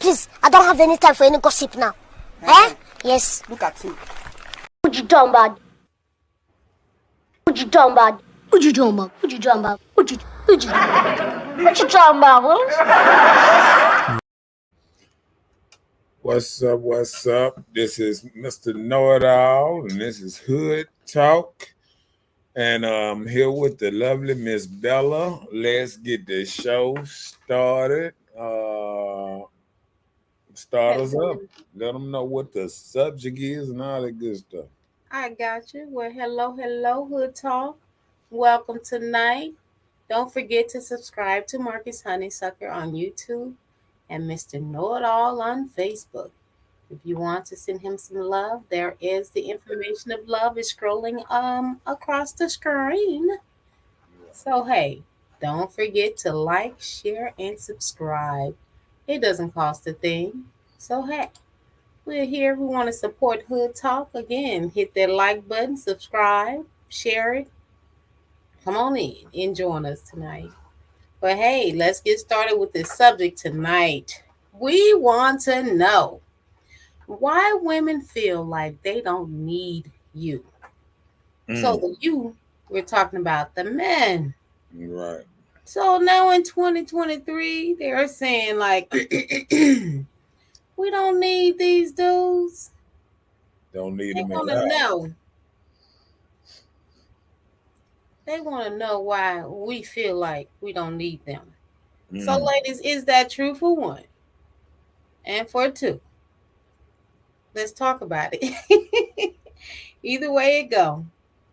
Please, I don't have any time for any gossip now. Eh? Yes. Look at him. What you talking about? What you talking about? What you talking about? What you talking about? What you talking about? What's up? This is Mr. Know-It-All, and this is Hood Talk. And I'm here with the lovely Miss Bella. Let's get the show started. Start us up. Let them know what the subject is and all that good stuff. I got you. Well, hello, Hood Talk. Welcome tonight. Don't forget to subscribe to Marcus Honeysucker on YouTube and Mr. Know-It-All on Facebook. If you want to send him some love, there is the information of love is scrolling across the screen. So hey, don't forget to like, share, and subscribe. It doesn't cost a thing. So hey, we're here. We want to support Hood Talk. Again, hit that like button, subscribe, share it. Come on in join us tonight. But hey, let's get started with this subject tonight. We want to know why women feel like they don't need you. So the you, we're talking about the men. Right. So now in 2023, they're saying like, we don't need these dudes. Don't need They them want at to all. know. They want to know why we feel like we don't need them. So, ladies, is that true for one? And for two? Let's talk about it. Either way it go.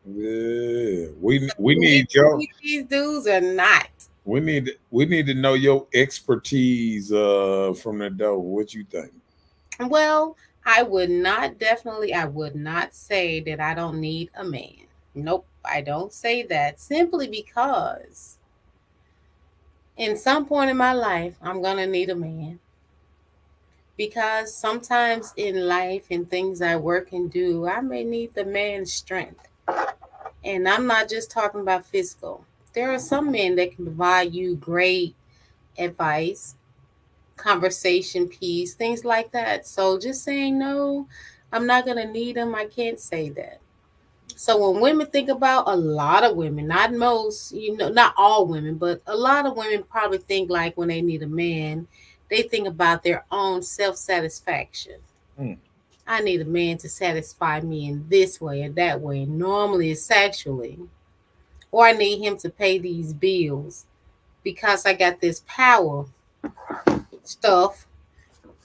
Yeah. We So need do your we need these dudes or not? we need to know your expertise from the door. What you think? Well, I would not say that I don't need a man. Nope, I don't say that simply because in some point in my life, I'm going to need a man. Because sometimes in life and things I work and do, I may need the man's strength. And I'm not just talking about physical. There are some men that can provide you great advice, conversation piece, things like that. So just saying no, I'm not going to need them. I can't say that. So when women think about a lot of women, not most, not all women, but a lot of women probably think like when they need a man, they think about their own self-satisfaction. I need a man to satisfy me in this way and that way. Normally it's sexually. Or I need him to pay these bills because I got this power stuff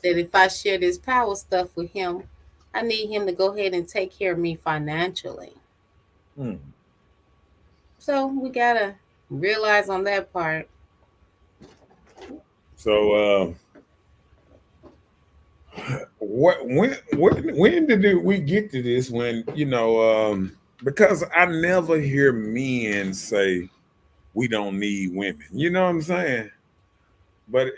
that if I share this power stuff with him, I need him to go ahead and take care of me financially. So we got to realize on that part. So when did we get to this? When because I never hear men say we don't need women. You know what I'm saying? But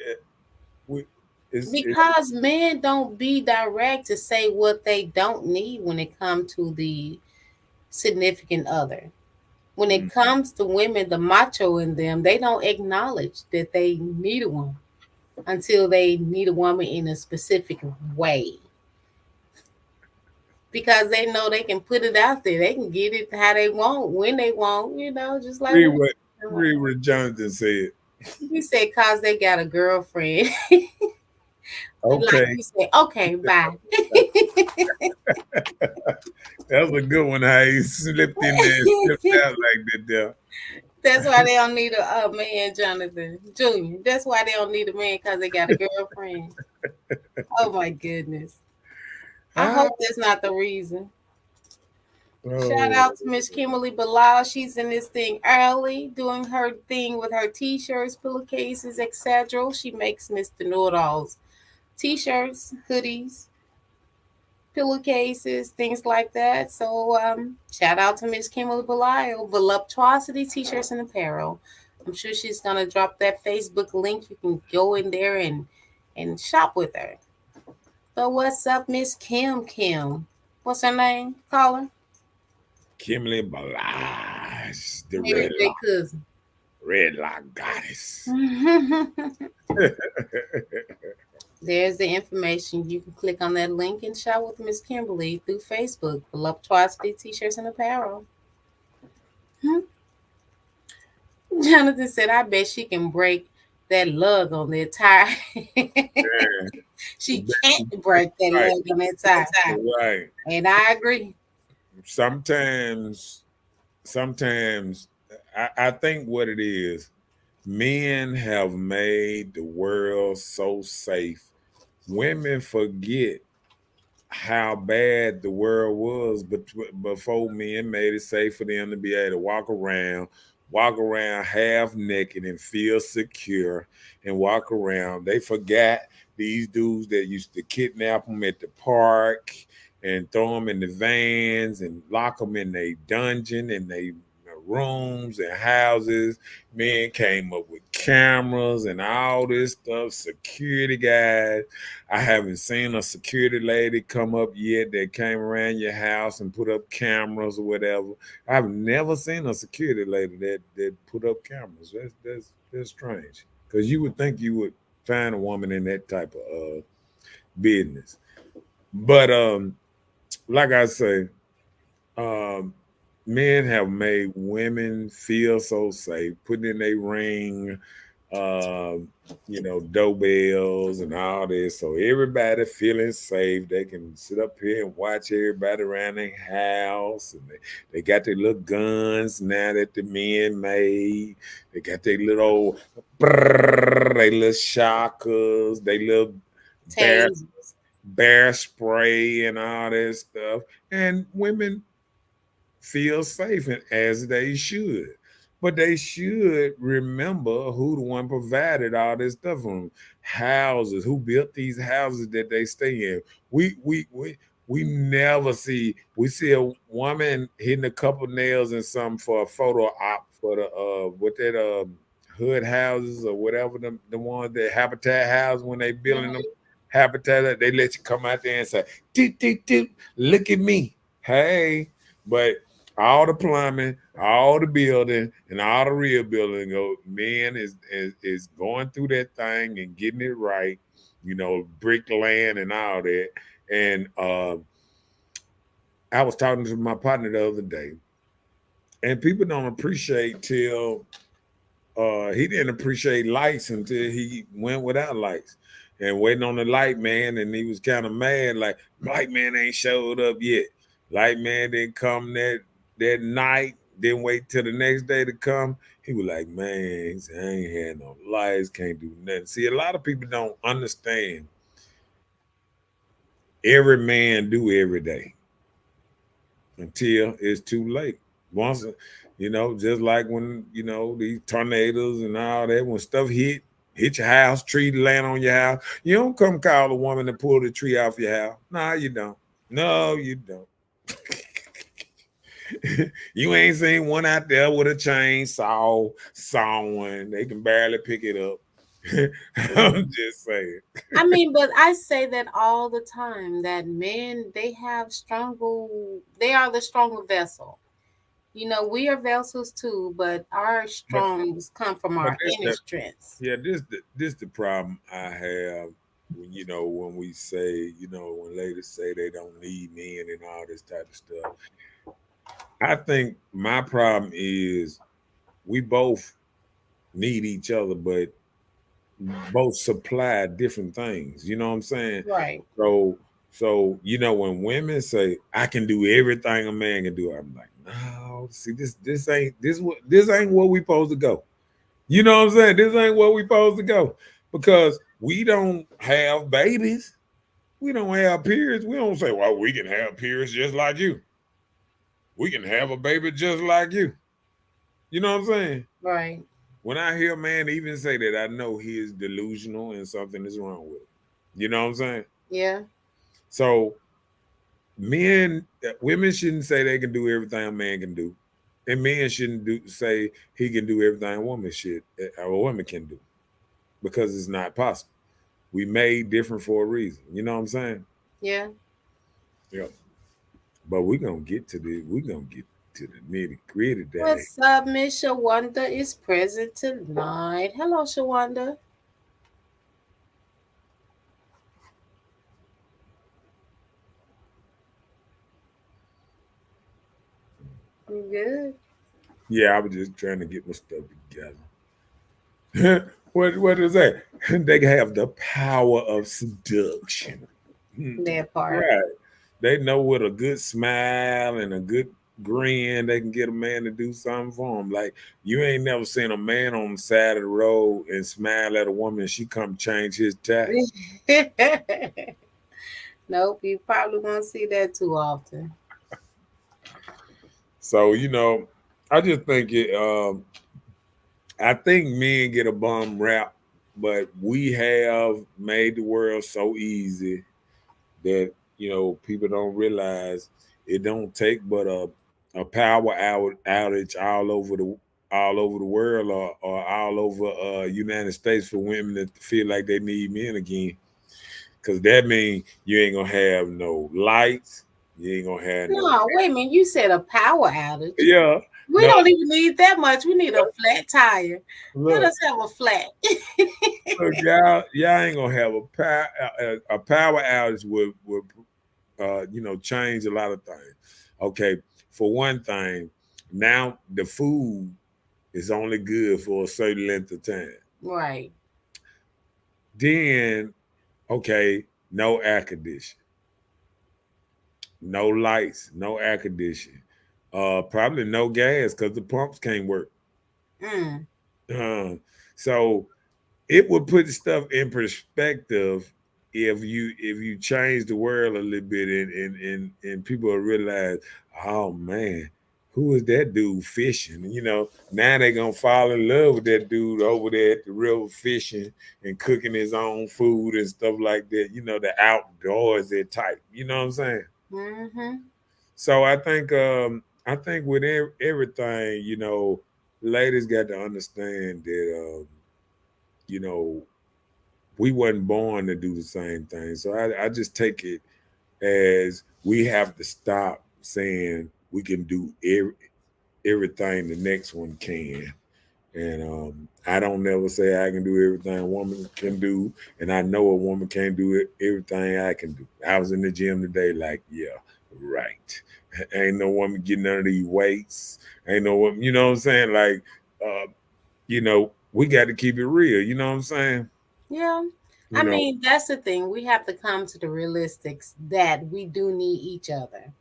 because men don't be direct to say what they don't need when it comes to the significant other. When it comes to women, the macho in them, they don't acknowledge that they need a woman until they need a woman in a specific way. Because they know they can put it out there. They can get it how they want, when they want, just like read what Jonathan said. He said, cause they got a girlfriend. Okay. Like you said, okay, bye. That was a good one. How he slipped in there and slipped out like that there. That's why they don't need a man, Jonathan Jr. That's why they don't need a man, because they got a girlfriend. Oh my goodness. I hope that's not the reason. Shout out to Miss Kimberly Bilal. She's in this thing early, doing her thing with her t-shirts, pillowcases, etc. She makes Mr. Know-It-All's t-shirts, hoodies, pillowcases, things like that. So shout out to Miss Kimberly Bilal, Voluptuosity T-shirts and apparel. I'm sure she's gonna drop that Facebook link. You can go in there and shop with her. But what's up, Miss Kim? What's her name? Caller? Kimberly Bilal, the Maybe cousin. Red Lock Goddess. There's the information. You can click on that link and shop with Miss Kimberly through Facebook. Voluptuosity T-shirts and apparel. Hmm. Jonathan said, "I bet she can break that lug on that tire." Yeah, She but can't break that right, lug on that tire, right. and I agree. Sometimes, sometimes I think what it is, men have made the world so safe. Women forget how bad the world was, but before men made it safe for them to be able to walk around half naked and feel secure and walk around. They forgot these dudes that used to kidnap them at the park and throw them in the vans and lock them in their dungeon and they rooms and houses. Men came up with cameras and all this stuff, security guys. I haven't seen a security lady come up yet that came around your house and put up cameras or whatever. I've never seen a security lady that put up cameras. That's strange. Because you would think you would find a woman in that type of business. But like I say, um, men have made women feel so safe, putting in a ring, um, doorbells and all this. So everybody feeling safe. They can sit up here and watch everybody around their house. And they got their little guns now that the men made. They got their little they little shockers, they little bear Tase. bear spray and all this stuff. And women feel safe and as they should. But they should remember who the one provided all this stuff from houses, who built these houses that they stay in. We never see we see a woman hitting a couple nails and something for a photo op for the what that hood houses or whatever the ones that habitat house when they building them Mhm. habitat they let you come out there and say doot, doot, doot, look at me. Hey, but all the plumbing, all the building, and all the real building. Man is going through that thing and getting it right. Brick land and all that. And I was talking to my partner the other day, and people don't appreciate till he didn't appreciate lights until he went without lights and waiting on the light man, and he was kind of mad like light man ain't showed up yet. Light man didn't come that night, didn't wait till the next day to come. He was like, man, he said, I ain't had no lights, can't do nothing. See, a lot of people don't understand every man do every day until it's too late. Once, just like when these tornadoes and all that, when stuff hit your house, tree land on your house, you don't come call a woman to pull the tree off your house. No, you don't. No, you don't. You ain't seen one out there with a chainsaw sawing. They can barely pick it up. I'm just saying. I mean, but I say that all the time that men they are the stronger vessel. We are vessels too, but our But strongs come from but our this inner the strengths. yeah this the problem I have when when we say when ladies say they don't need men and all this type of stuff. I think my problem is we both need each other, but both supply different things. You know what I'm saying? Right. So when women say I can do everything a man can do, I'm like, no, see this ain't where we supposed to go. You know what I'm saying? This ain't where we supposed to go because we don't have babies. We don't have periods. We don't say, well, we can have periods just like you. We can have a baby just like you. You know what I'm saying? Right. When I hear a man even say that, I know he is delusional and something is wrong with him. You know what I'm saying? Yeah. So women shouldn't say they can do everything a man can do, and men shouldn't say he can do everything a woman can do, because it's not possible. We made different for a reason. You know what I'm saying? Yeah. Yeah. But we're gonna get to the nitty gritty day. What's up, Miss Shawanda is present tonight. Hello, Shawanda. You good? Yeah, I was just trying to get my stuff together. What is that? They have the power of seduction. That part. Right. They know with a good smile and a good grin, they can get a man to do something for them. Like you ain't never seen a man on the side of the road and smile at a woman and she come change his tire. Nope, you probably won't see that too often. So, I just think I think men get a bum rap, but we have made the world so easy that people don't realize it don't take but a power outage all over the world, or all over United States, for women to feel like they need men again. Because that means you ain't gonna have no lights, you ain't gonna have no. No, wait a minute. You said a power outage. Yeah. We No, don't even need that much. We need a flat tire. Let look, us have a flat. look, y'all ain't gonna have a power outage with change a lot of things. Okay, for one thing, now the food is only good for a certain length of time. Right. Then, okay, no air conditioning, no lights, no air conditioning. Probably no gas because the pumps can't work. Mm. Uh, so it would put stuff in perspective if you change the world a little bit, and people will realize, oh man, who is that dude fishing? Now they're gonna fall in love with that dude over there at the river fishing and cooking his own food and stuff like that. The outdoorsy type. You know what I'm saying? Mm-hmm. So I think with everything, ladies got to understand that you know we wasn't born to do the same thing. So I just take it as we have to stop saying we can do everything the next one can. And I don't never say I can do everything a woman can do, and I know a woman can't do everything I can do. I was in the gym today, like, yeah, right. Ain't no woman getting none of these weights. Ain't no woman, you know what I'm saying? Like, we got to keep it real. You know what I'm saying? Yeah. You I know, mean, that's the thing. We have to come to the realistics that we do need each other.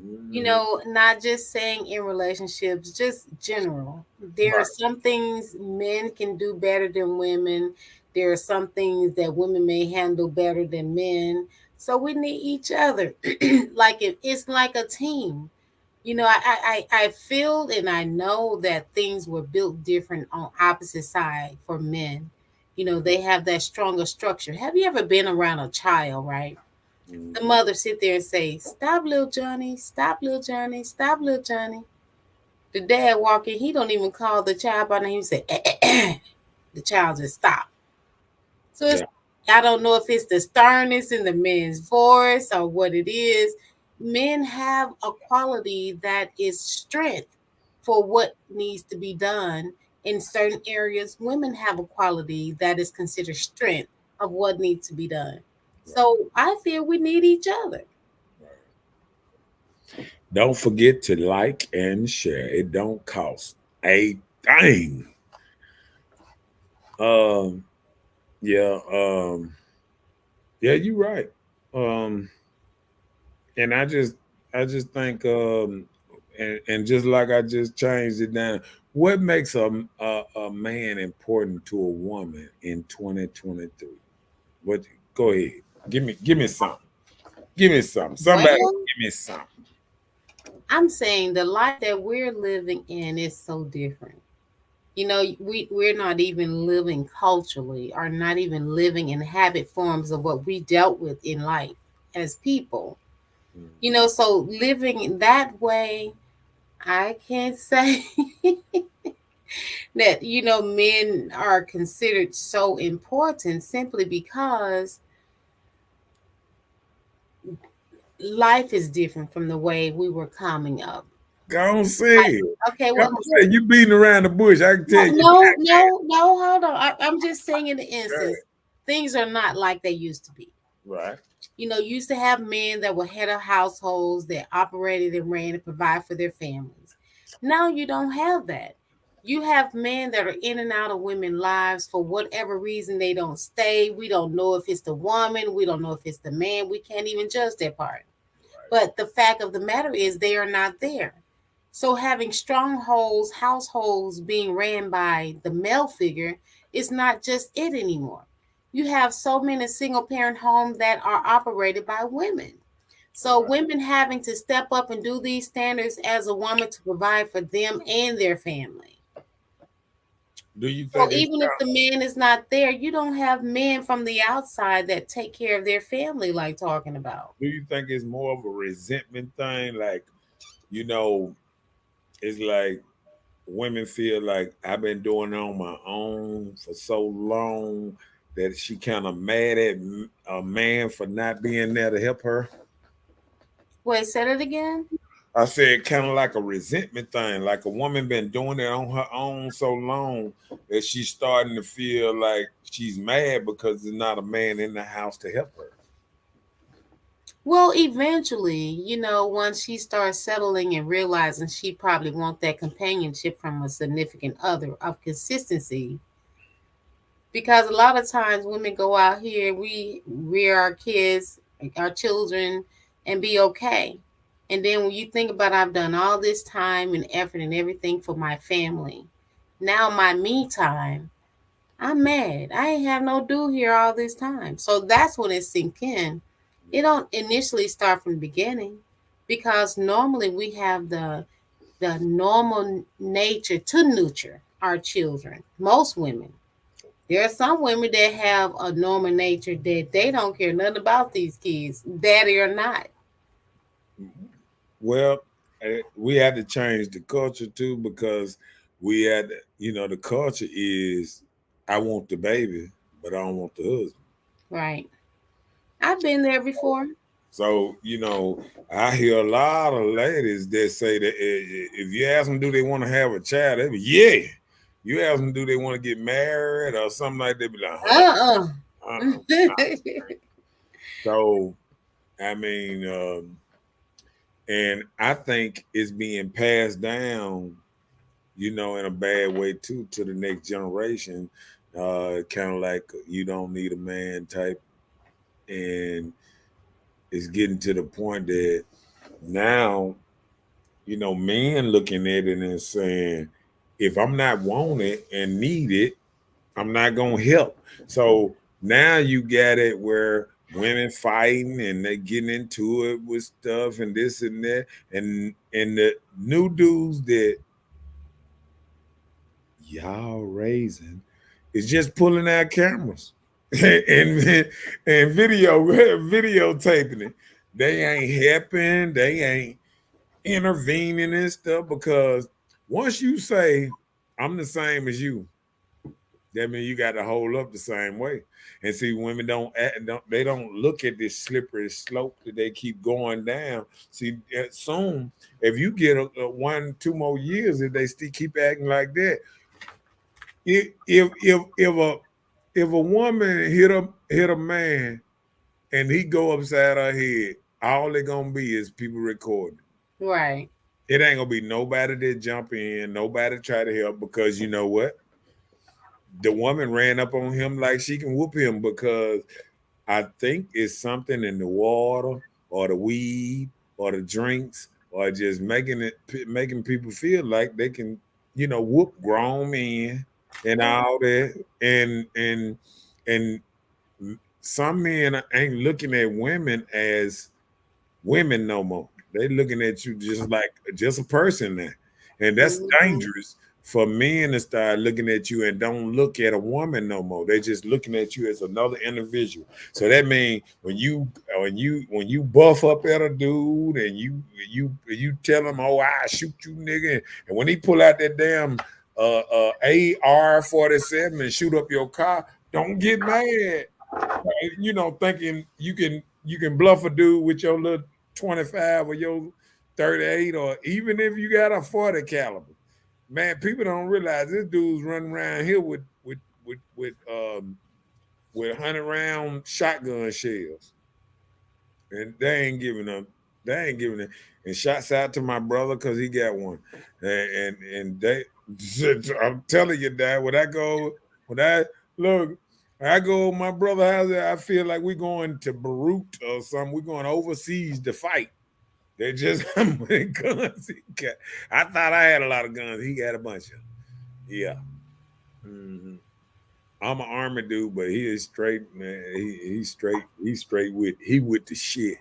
mhm, Not just saying in relationships, just general. There are right. some things men can do better than women. There are some things that women may handle better than men. So we need each other. It's like a team. I feel and I know that things were built different on opposite side for men. They have that stronger structure. Have you ever been around a child, right? The Mhm. mother sit there and say, "Stop, little Johnny. Stop, little Johnny. Stop, little Johnny." The dad walk in. He don't even call the child by name. He say, the child just stop. So Yeah. I don't know if it's the sternness in the men's voice or what it is. Men have a quality that is strength for what needs to be done in certain areas. Women have a quality that is considered strength of what needs to be done. Right. So I feel we need each other. Right. Don't forget to like and share. It don't cost a thing. Um, yeah, yeah, you're right. Um, and I just think, and just like I just changed it down, what makes a man important to a woman in 2023? What? Go ahead, give me something. Give me something. Somebody Well, give me something. I'm saying the life that we're living in is so different. We're not even living culturally, or not even living in habit forms of what we dealt with in life as people. So living in that way, I can't say that, men are considered so important simply because life is different from the way we were coming up. Go on, say Like, it. okay, Go well, on, say it. You beating around the bush. I can no, tell you. no, no, no, hold on. I'm just saying in the instance, Right. things are not like they used to be. Right. You used to have men that were head of households that operated and ran and provide for their families. Now you don't have that. You have men that are in and out of women's lives for whatever reason they don't stay. We don't know if it's the woman, we don't know if it's the man. We can't even judge that part. But the fact of the matter is they are not there. So having strongholds, households being ran by the male figure is not just it anymore. You have so many single parent homes that are operated by women. So Right. women having to step up and do these standards as a woman to provide for them and their family. Do you So think it's even if the man is not there, you don't have men from the outside that take care of their family like talking about. do you think it's more of a resentment thing? Like, you know, it's like women feel like I've been doing it on my own for so long that she kind of mad at a man for not being there to help her. Wait, said it again? I said kind of like a resentment thing, like a woman been doing it on her own so long that she's starting to feel like she's mad because there's not a man in the house to help her. Well, eventually, once she starts settling and realizing she probably wants that companionship from a significant other of consistency, because a lot of times women go out here, we rear our kids, our children, and be okay. And then when you think about, I've done all this time and effort and everything for my family. Now my me time, I'm mad. I ain't have no do here all this time. So that's when it sink in. It don't initially start from the beginning, because normally we have the normal nature to nurture our children. Most women. There are some women that have a normal nature that they don't care nothing about these kids, daddy or not. Well, we had to change the culture too because we had, the culture is I want the baby, but I don't want the husband. Right. I've been there before. So, I hear a lot of ladies that say that if you ask them, do they want to have a child? They be, yeah. You ask them, do they want to get married or something like that? They be like, huh? Uh-uh. Uh-uh. So, I mean, and I think it's being passed down, in a bad way too, to the next generation. Kind of like you don't need a man type. And it's getting to the point that now, men looking at it and saying, if I'm not wanted and needed, I'm not gonna help. So now you got it where women fighting and they getting into it with stuff and this and that, and the new dudes that y'all raising is just pulling out cameras and videotaping it. They ain't helping, they ain't intervening and stuff because once you say I'm the same as you, that means you got to hold up the same way. And see, women they don't look at this slippery slope that they keep going down. See, soon if you get a 1-2 more years, if they still keep acting like that, if a woman hit a man and he go upside her head, all they gonna be is people recording. Right. It ain't gonna be nobody that jump in, nobody try to help because you know what? The woman ran up on him like she can whoop him because I think it's something in the water or the weed or the drinks or just making people feel like they can, whoop grown men and all that. And some men ain't looking at women as women no more. They looking at you just like just a person now. And that's Mhm. dangerous for men to start looking at you and don't look at a woman no more. They just looking at you as another individual. So that means when you buff up at a dude and you tell him, oh, I shoot you, nigga, and when he pull out that damn AR-47 and shoot up your car, don't get mad. Thinking you can bluff a dude with your little 25 or your 38, or even if you got a 40 caliber. Man, people don't realize this dude's running around here with 100 round shotgun shells, and they ain't giving up. They ain't giving it. And shouts out to my brother because he got one. And they, I'm telling you, Dad, when I look, when I go to my brother house, I feel like we're going to Beirut or something. We're going overseas to fight. They just how many guns he got. I thought I had a lot of guns. He got a bunch of them. Yeah. Mm-hmm. I'm an army dude, but he is straight, man. He's straight. He with the shit.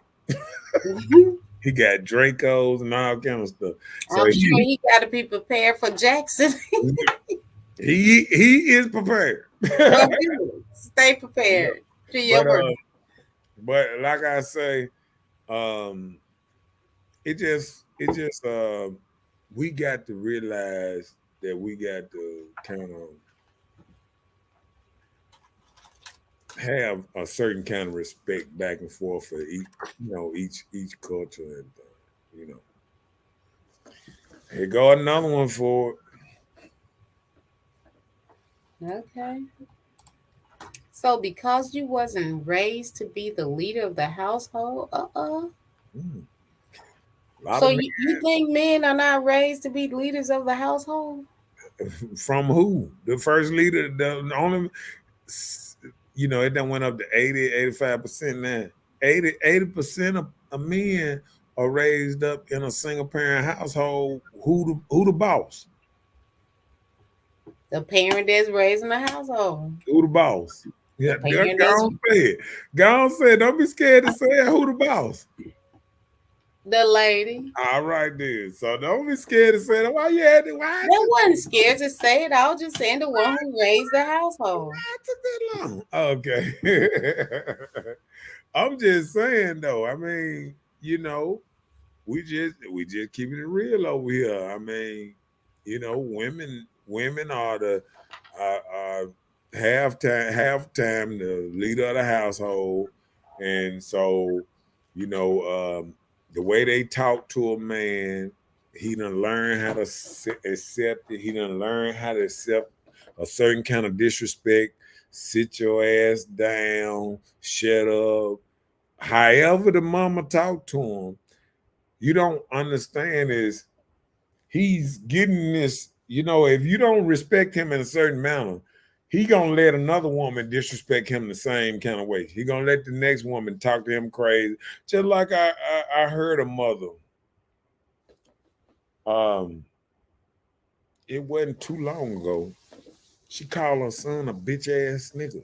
He got Dracos and all kind of stuff. So I'm sure he got to be prepared for Jackson. he is prepared. Stay prepared to your work. But like I say, it just we got to realize that we got to kind of have a certain kind of respect back and forth for each culture and Here go another one for it. Okay. So because you wasn't raised to be the leader of the household, So you think men are not raised to be leaders of the household? From who? The first leader, the only, it done went up to 85% now. 80% of men are raised up in a single parent household. Who the boss? The parent that's raising the household. Who the boss? Yeah, go on say it. Go on say it. Don't be scared to say it. Who the boss? The lady. All right, then. So don't be scared to say that. Why you had it? Why? I wasn't scared to say it. I was just saying the one who raised the household. Why it took that long? Okay. I'm just saying though. I mean, we just keeping it real over here. I mean, women are the half time the leader of the household, and so the way they talk to a man, he done learn how to accept it. He done learn how to accept a certain kind of disrespect. Sit your ass down, shut up. However the mama talk to him, you don't understand is he's getting this, if you don't respect him in a certain manner, he gonna let another woman disrespect him the same kind of way. He gonna let the next woman talk to him crazy. Just like I heard a mother. It wasn't too long ago. She called her son a bitch ass nigga.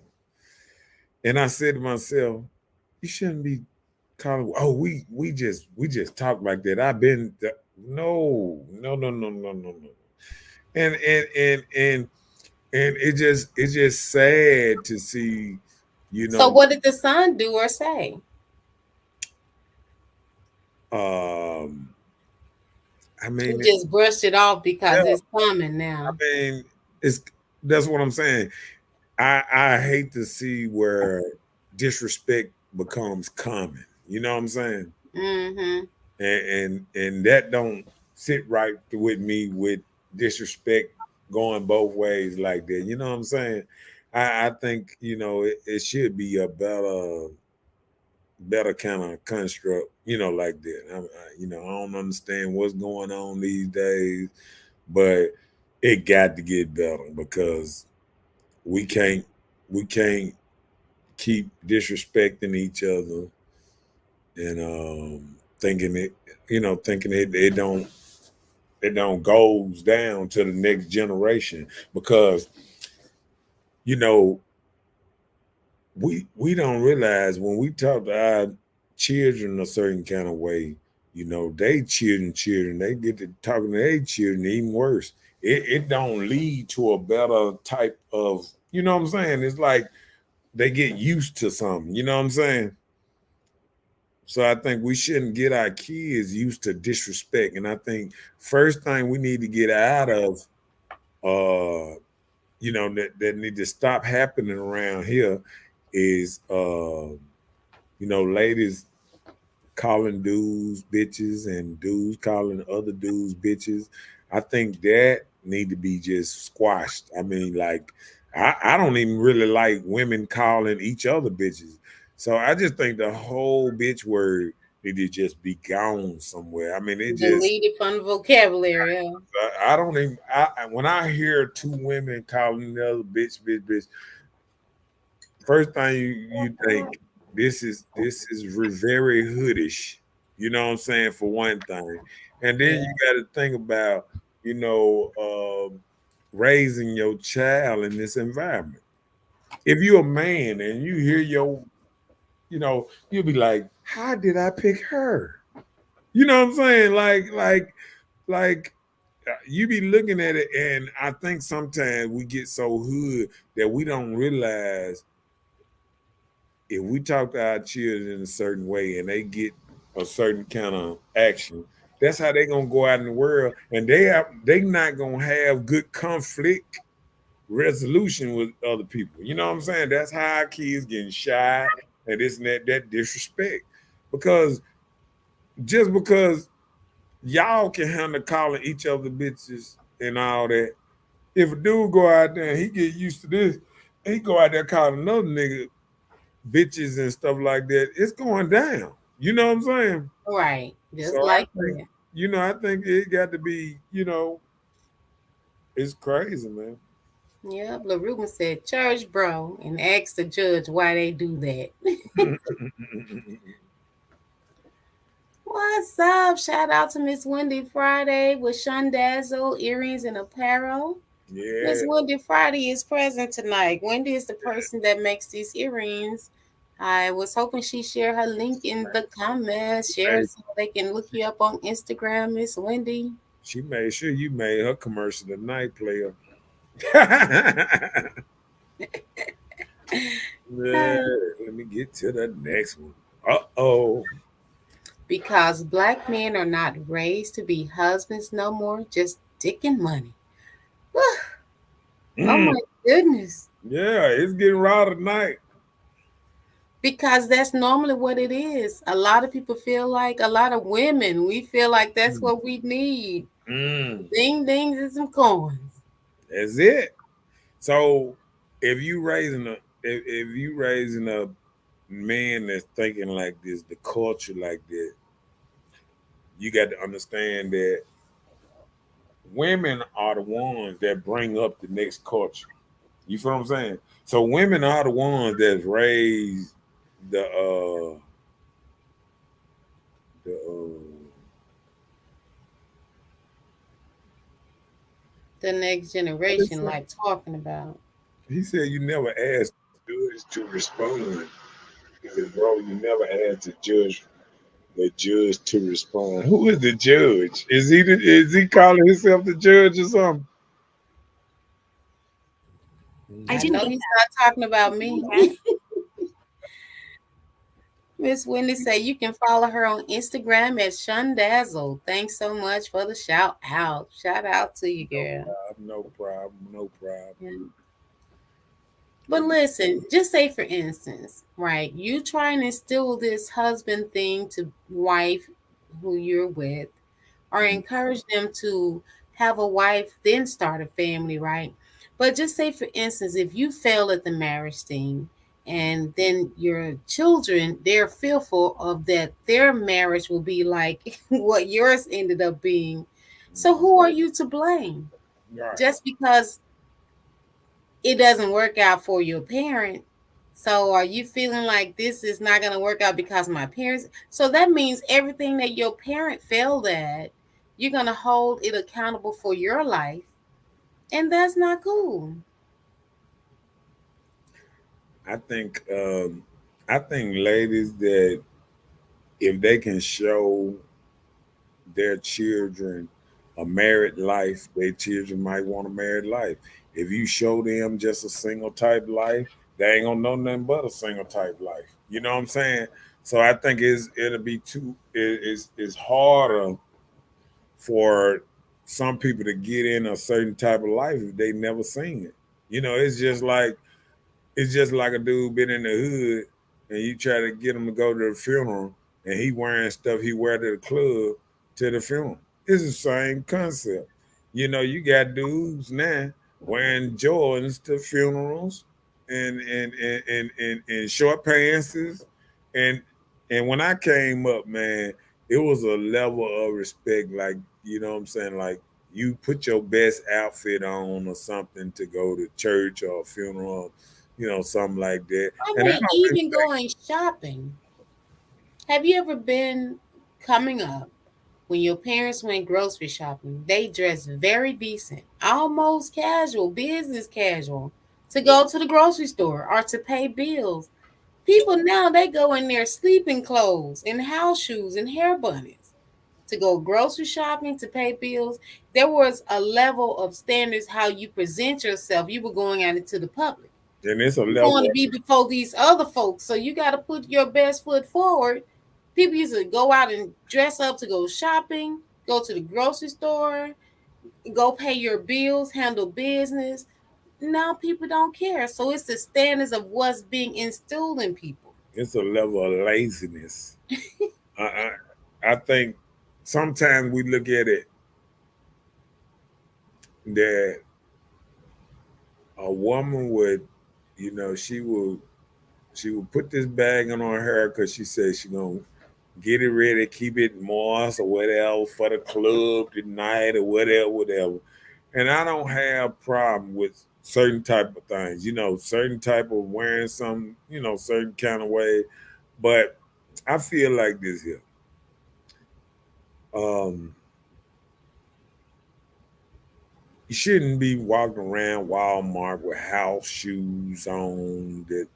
And I said to myself, you shouldn't be calling. Oh, we just talk like that. I've been no. And it's just sad to see, So what did the son do or say? I mean, he just brushed it off because it's coming now. I mean, that's what I'm saying. I hate to see where disrespect becomes common. You know what I'm saying? Mm-hmm. And that don't sit right with me with disrespect going both ways like that. You know what I'm saying? I think it should be a better kind of construct, like that. I don't understand what's going on these days, but it got to get better because we can't keep disrespecting each other and thinking it don't goes down to the next generation because we don't realize when we talk to our children a certain kind of way, they children, they get to talking to their children even worse. It don't lead to a better type of, you know what I'm saying? It's like they get used to something, you know what I'm saying? So I think we shouldn't get our kids used to disrespect. And I think first thing we need to get out of, that need to stop happening around here is, ladies calling dudes bitches and dudes calling other dudes bitches. I think that need to be just squashed. I mean, like, I don't even really like women calling each other bitches. So I just think the whole bitch word need to just be gone somewhere. I mean, it just Delete it from the vocabulary. Yeah. I don't even when I hear two women calling the other bitch, first thing you think this is very hoodish. You know what I'm saying, for one thing. And then Yeah. you got to think about, you know, raising your child in this environment. If you're a man and you hear you'll be like, how did I pick her? You know what I'm saying? Like you be looking at it, and I think sometimes we get so hood that we don't realize if we talk to our children in a certain way and they get a certain kind of action, that's how they gonna go out in the world, and they not gonna have good conflict resolution with other people. You know what I'm saying? That's how our kids getting shy and this and that disrespect. Because just because y'all can handle calling each other bitches and all that, if a dude go out there and he get used to this, he go out there calling another nigga bitches and stuff like that, it's going down. You know what I'm saying? Right. So Just like that. I think it got to be, it's crazy, man. Yeah, Blue Ruben said church, bro, and asked the judge why they do that. What's up? Shout out to Miss Wendy Friday with Shundazzle earrings and apparel. Miss Yeah. Wendy Friday is present tonight. Wendy is the person that makes these earrings. I was hoping she share her link in the comments, share Hey, it so they can look you up on Instagram, Miss Wendy. she made sure you made her commercial tonight, player. Yeah, let me get to the next one. Uh-oh. Because black men are not raised to be husbands no more, just dick and money. Oh Mm, my goodness. yeah, it's getting raw tonight. Because that's normally what it is. A lot of people feel like, a lot of women, we feel like that's Mm, what we need. mm, Ding dings and some coins. that's it. So if you raising a man that's thinking like this, the culture like that, you got to understand that women are the ones that bring up the next culture. You feel what I'm saying? So women are the ones that's raised the the The next generation, like talking about. he said you never asked the judge to respond. He said, bro, you never asked the judge to respond. Who is the judge? Is he calling himself the judge or something? I I didn't know get he's not talking about me. that. Miss Wendy say you can follow her on Instagram at Shundazzle. Thanks so much for the shout out. Shout out to you, girl. No problem. No problem. Yeah. But listen, just say for instance, right? You try and instill this husband thing to wife who you're with, or encourage them to have a wife, then start a family, right? But just say for instance, if you fail at the marriage thing, and then your children, they're fearful of that their marriage will be like what yours ended up being. So who are you to blame? Right. Just because it doesn't work out for your parent. So are you feeling like this is not going to work out because my parents? So that means everything that your parent failed at, you're going to hold it accountable for your life. And that's not cool. I think ladies that if they can show their children a married life, their children might want a married life. If you show them just a single type life, they ain't gonna know nothing but a single type life. You know what I'm saying? So I think it'll be it's harder for some people to get in a certain type of life if they never seen it. It's just like a dude been in the hood and you try to get him to go to the funeral and he wearing stuff he wear to the club to the funeral. It's the same concept. You got dudes now wearing Jordans to funerals and short pantses and And when I came up, man, it was a level of respect. Like, you know what I'm saying? Like, you put your best outfit on or something to go to church or a funeral, something like that. I And I mean, don't really even going shopping. Have you ever been coming up when your parents went grocery shopping? They dressed very decent, almost casual, business casual, to go to the grocery store or to pay bills. People now they go in their sleeping clothes and house shoes and hair bunnies to go grocery shopping to pay bills. There was a level of standards how you present yourself. You were going out into the public. and it's a You're level going to be before these other folks, so you got to put your best foot forward. People used to go out and dress up to go shopping, go to the grocery store, go pay your bills, handle business. Now people don't care. So it's the standards of what's being instilled in people. it's a level of laziness. I I think sometimes we look at it that a woman would, she would put this bag on her because she said she gonna get it ready, keep it moist or whatever for the club tonight or whatever, whatever. And I don't have problem with certain type of things, certain type of wearing some, certain kind of way. But I feel like this here. Um, you shouldn't be walking around Walmart with house shoes on that,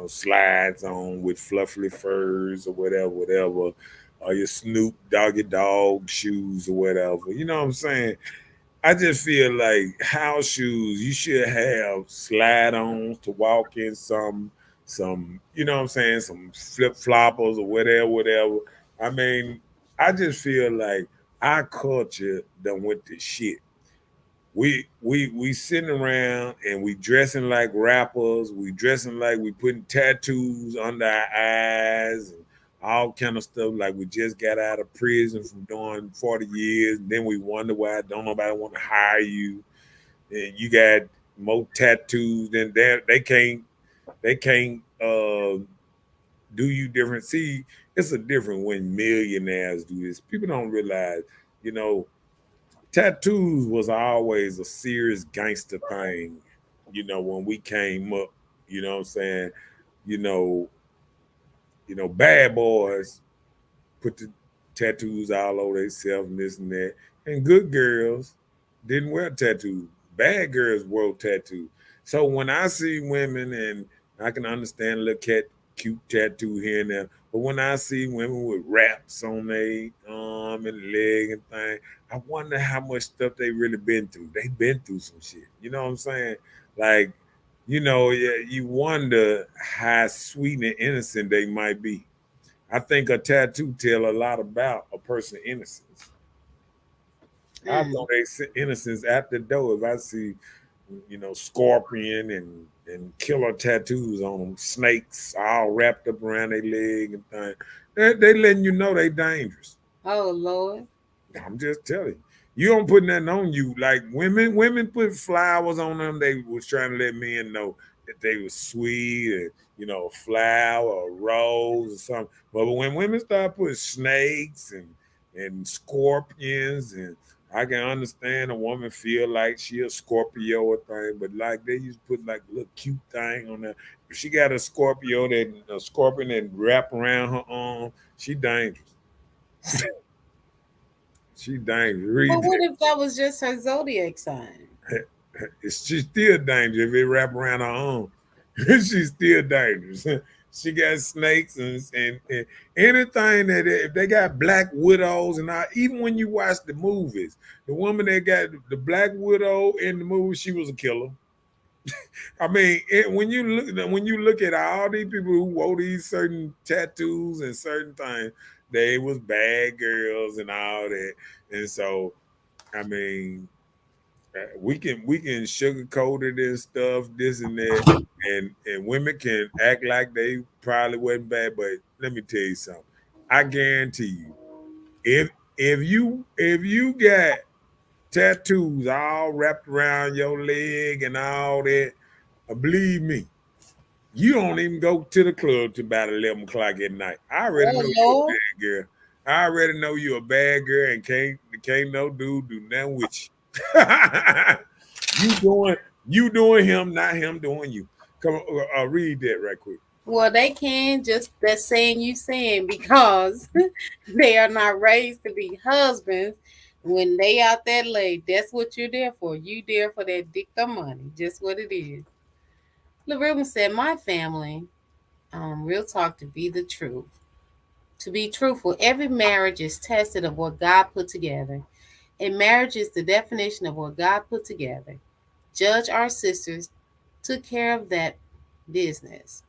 slides on with fluffy furs or whatever, whatever, or your Snoop Doggy Dog shoes or whatever. You know what I'm saying? I just feel like house shoes, you should have slide ons to walk in some, what I'm saying, some flip floppers or whatever, whatever. I mean, I just feel like our culture done went to shit. We sitting around and we dressing like rappers. We dressing like we putting tattoos under our eyes and all kind of stuff. Like we just got out of prison from doing 40 years. And then we wonder why don't nobody want to hire you. And you got more tattoos than they can't do you different. See, it's a different when millionaires do this. People don't realize, you know, tattoos was always a serious gangster thing, when we came up, you know what I'm saying? You know, bad boys put the tattoos all over themselves and this and that. And good girls didn't wear tattoos. Bad girls wore tattoos. So when I see women, and I can understand a little cute tattoo here and there, but when I see women with wraps on their arm and leg and thing, I wonder how much stuff they really been through. They been through some shit. You know what I'm saying? Like, yeah, you wonder how sweet and innocent they might be. I think a tattoo tell a lot about a person's innocence. I Mm. throw their innocence at the door if I see, scorpion and killer tattoos on them, snakes all wrapped up around their leg and thing. They letting you know they dangerous. Oh Lord. I'm just telling you. You don't put nothing on you. Like women put flowers on them. They was trying to let men know that they was sweet and a flower, a rose or something. But when women start putting snakes and scorpions, and I can understand a woman feel like she a Scorpio or thing, but like they used to put like a little cute thing on there. If she got a scorpion that wrap around her arm, she dangerous. She dangerous. But Read what if that was just her zodiac sign? that. She's still dangerous if it wrap around her arm. She's still dangerous. She got snakes and anything that if they got black widows and even when you watch the movies, the woman that got the black widow in the movie, she was a killer. I mean, when you look at all these people who wore these certain tattoos and certain things, they was bad girls and all that, and so I mean, we can sugarcoat it and stuff, this and that, and women can act like they probably wasn't bad. But let me tell you something. I guarantee you, if you got tattoos all wrapped around your leg and all that, believe me, You don't even go to the club till about 11 o'clock at night. I already know Oh you're a Lord. bad girl. I already know you're a bad girl and can't no dude do nothing with you. you doing him, not him doing you. Come on, read that right quick. Well, they can just that's saying you saying because they are not raised to be husbands. When they out that late, that's what you're there for. You there for that dick or money. Just what it is. LaRuben said, my family, real talk to be the truth. To be truthful, every marriage is tested of what God put together. A marriage is the definition of what God put together. Judge our sisters took care of that business.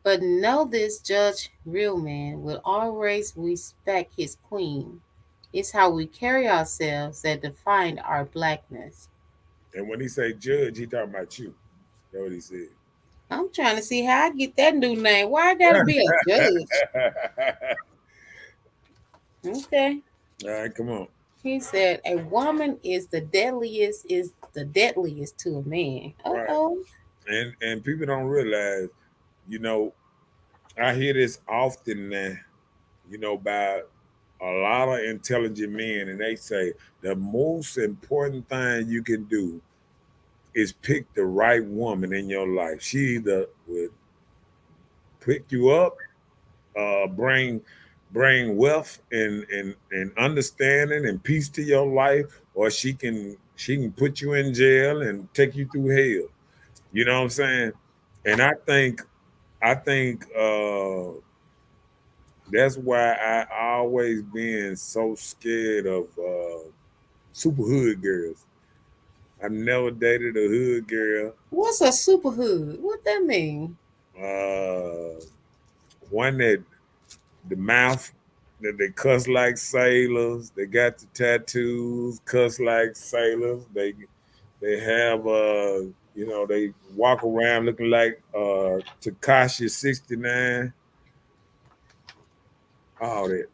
But know this judge real man will always respect his queen. It's how we carry ourselves that define our blackness. And when he say judge, he talking about you. That's what he said. I'm trying to see how I get that new name. Why I gotta be a judge? Okay. All right, come on. He said a woman is the deadliest to a man. Right. Uh-oh. And people don't realize, you know, I hear this often now, by a lot of intelligent men, and they say the most important thing you can do is pick the right woman in your life. She either would pick you up, bring wealth and understanding and peace to your life, or she can put you in jail and take you through hell. You know what I'm saying? And I think that's why I always been so scared of super hood girls. I've never dated a hood girl. What's a super hood? What that mean? Uh, one that the mouth that they cuss like sailors. They got the tattoos, cuss like sailors. They have they walk around looking like Takashi 69. All that.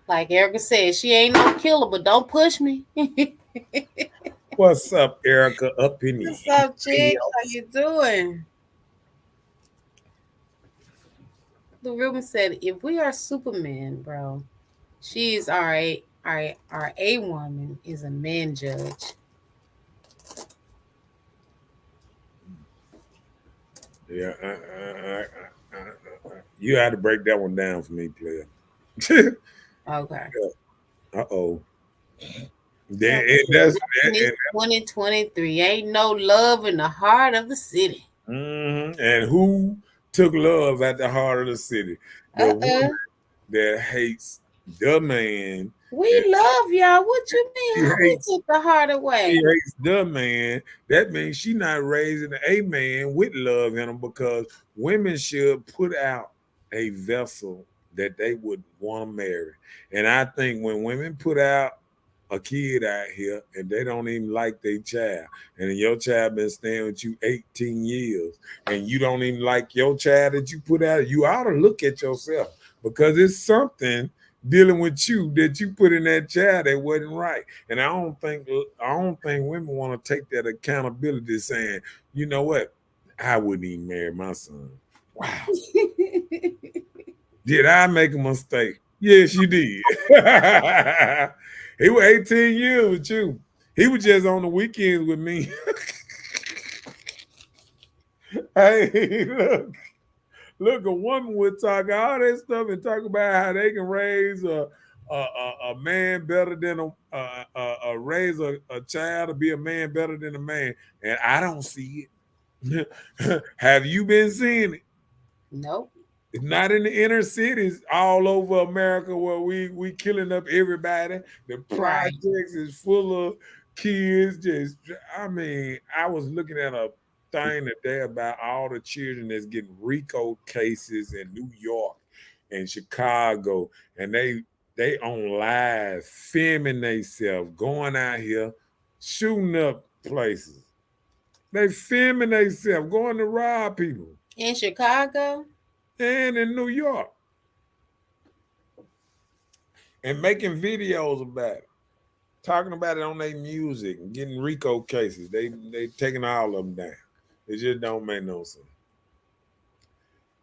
Like Erica said, she ain't no killer, but don't push me. What's up, Erica? Up in the What's up, chick? How you doing? The Ruben said, if we are Superman, bro, she's our A woman is a man judge. Yeah, you had to break that one down for me, player. Okay. Uh-oh. Yeah, it's 2023. Ain't no love in the heart of the city. And who took love at the heart of the city? The woman that hates the man. We love y'all. What you mean? She How we hates, took the heart away? she hates the man. That means she not raising a man with love in him, because women should put out a vessel that they would want to marry. And I think when women put out a kid out here and they don't even like their child, and your child been staying with you 18 years, and you don't even like your child that you put out, you ought to look at yourself, because it's something dealing with you that you put in that child that wasn't right. And I don't think women want to take that accountability, saying, you know what, I wouldn't even marry my son. Wow. Did I make a mistake? Yes, you did. He was 18 years with you. He was just on the weekends with me. Hey, look, a woman would talk all that stuff and talk about how they can raise a man better than raise a child to be a man better than a man, and I don't see it. Have you been seeing it? Nope. It's not in the inner cities all over America where we killing up everybody. The projects is full of kids. I was looking at a thing today about all the children that's getting RICO cases in New York and Chicago, and they on live filming themselves going out here shooting up places. They filming themselves going to rob people. In Chicago? And in New York, and making videos about it, talking about it on their music, and getting RICO cases. They taking all of them down. It just don't make no sense.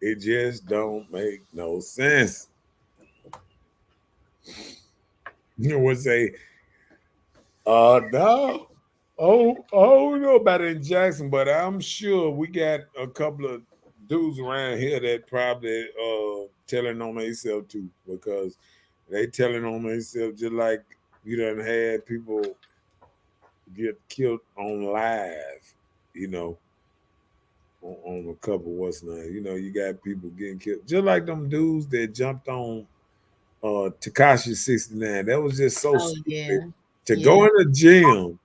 It just don't make no sense. You would say, no. Oh, I don't know about it in Jackson, but I'm sure we got a couple of dudes around here that probably telling on themselves too, because they telling on themselves just like you done had people get killed on live, you know, on a couple what's name. You know, you got people getting killed. Just like them dudes that jumped on Takashi 69. That was just so Oh stupid. yeah. To go Yeah. in the gym,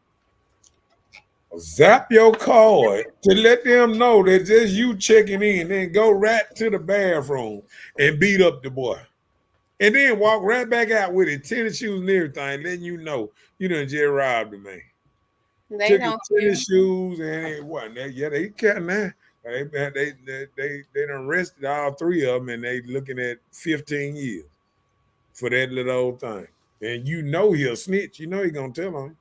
zap your card to let them know that just you checking in, then go right to the bathroom and beat up the boy. And then walk right back out with it, tennis shoes and everything, letting you know you done just robbed the man. They Took his don't care. tennis shoes and it wasn't that. Yeah, they can't now. They done arrested all three of them and they looking at 15 years for that little old thing. And you know he'll snitch. You know he gonna tell on you.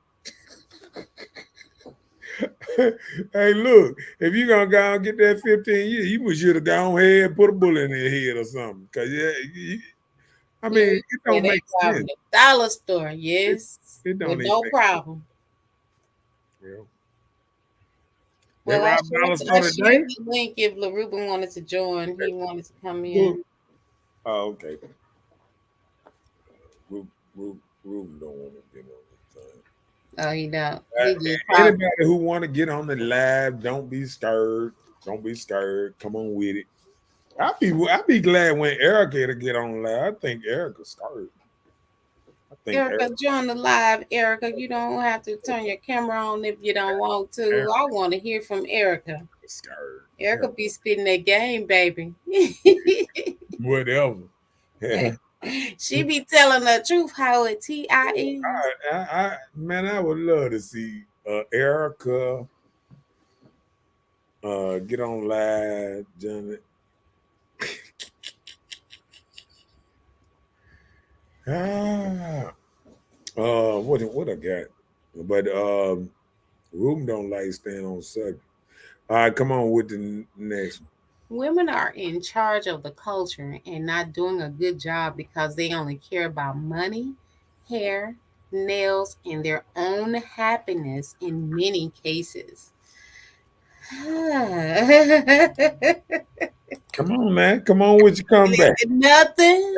Hey, look, if you gonna go and get that 15 years, you should have gone ahead and put a bullet in their head or something. Cause I Yeah, mean, you it say don't they make robbing sense. the dollar store. It, Yes, it with don't even no make sense. problem. Well, they Well, I robbed shared, dollar I store shared today. the link if LaRuben wanted to join. He wanted to come Who? in. Oh, okay. Ruben don't want to get on the thing. Oh, he don't. He just probably. Anybody who want to get on the live, don't be scared. Don't be scared. Come on with it. I'd be glad when Erica to get on the live. I think Erica's scared. I think Erica, join the live. Erica, you don't have to turn your camera on if you don't want to. I want to hear from Erica. Erica's scared. Erica be spitting that game, baby. Whatever. Yeah. She be telling the truth how it T.I. is. Man, I would love to see Erica get on live, Janet. Ah, what I got? But Ruben don't like staying on subject. All right, come on with the next one. Women are in charge of the culture and not doing a good job because they only care about money, hair, nails, and their own happiness in many cases. Come on, man. Come on with your comeback. Nothing,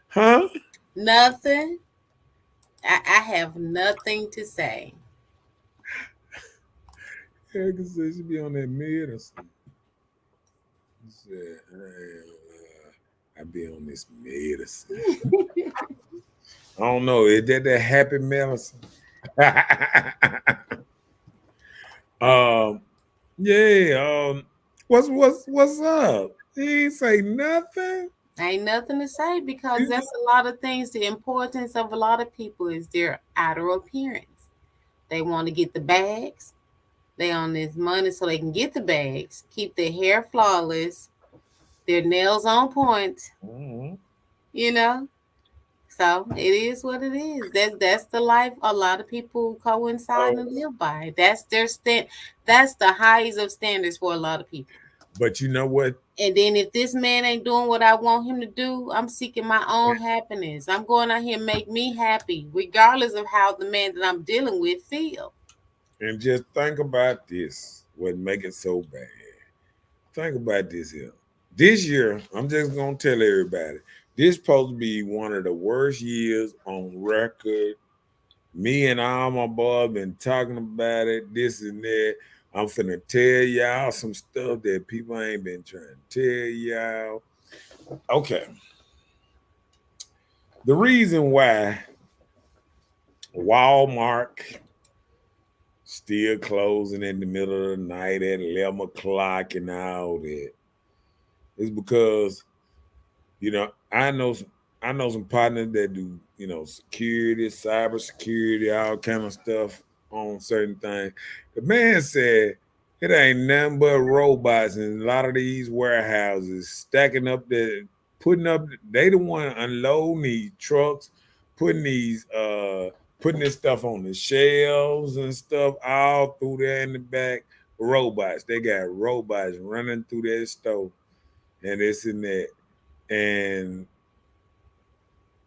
Huh? nothing. I have nothing to say. Erica said she be on that medicine. She said, I be on this medicine. I don't know. Is that happy medicine? um, yeah. What's up? He ain't say nothing. Ain't nothing to say because that's a lot of things. The importance of a lot of people is their outer appearance. They want to get the bags. They on this money so they can get the bags, keep their hair flawless, their nails on point, Mm-hmm. you know. So it is what it is. That's the life a lot of people coincide and live by. That's their that's the highest of standards for a lot of people. But you know what? And then if this man ain't doing what I want him to do, I'm seeking my own happiness. I'm going out here and make me happy, regardless of how the man that I'm dealing with feel. And just think about this. What make it so bad? Think about this here. This year, I'm just gonna tell everybody, this supposed to be one of the worst years on record. Me and all my boys been talking about it, this and that. I'm finna tell y'all some stuff that people ain't been trying to tell y'all. Okay. The reason why Walmart still closing in the middle of the night at 11 o'clock and all that is because, I know some partners that do, security, cyber security, all kind of stuff on certain things. The man said it ain't nothing but robots in a lot of these warehouses stacking up they the one unloading these trucks, putting these putting this stuff on the shelves and stuff all through there in the back, robots. They got robots running through that store and this and that. And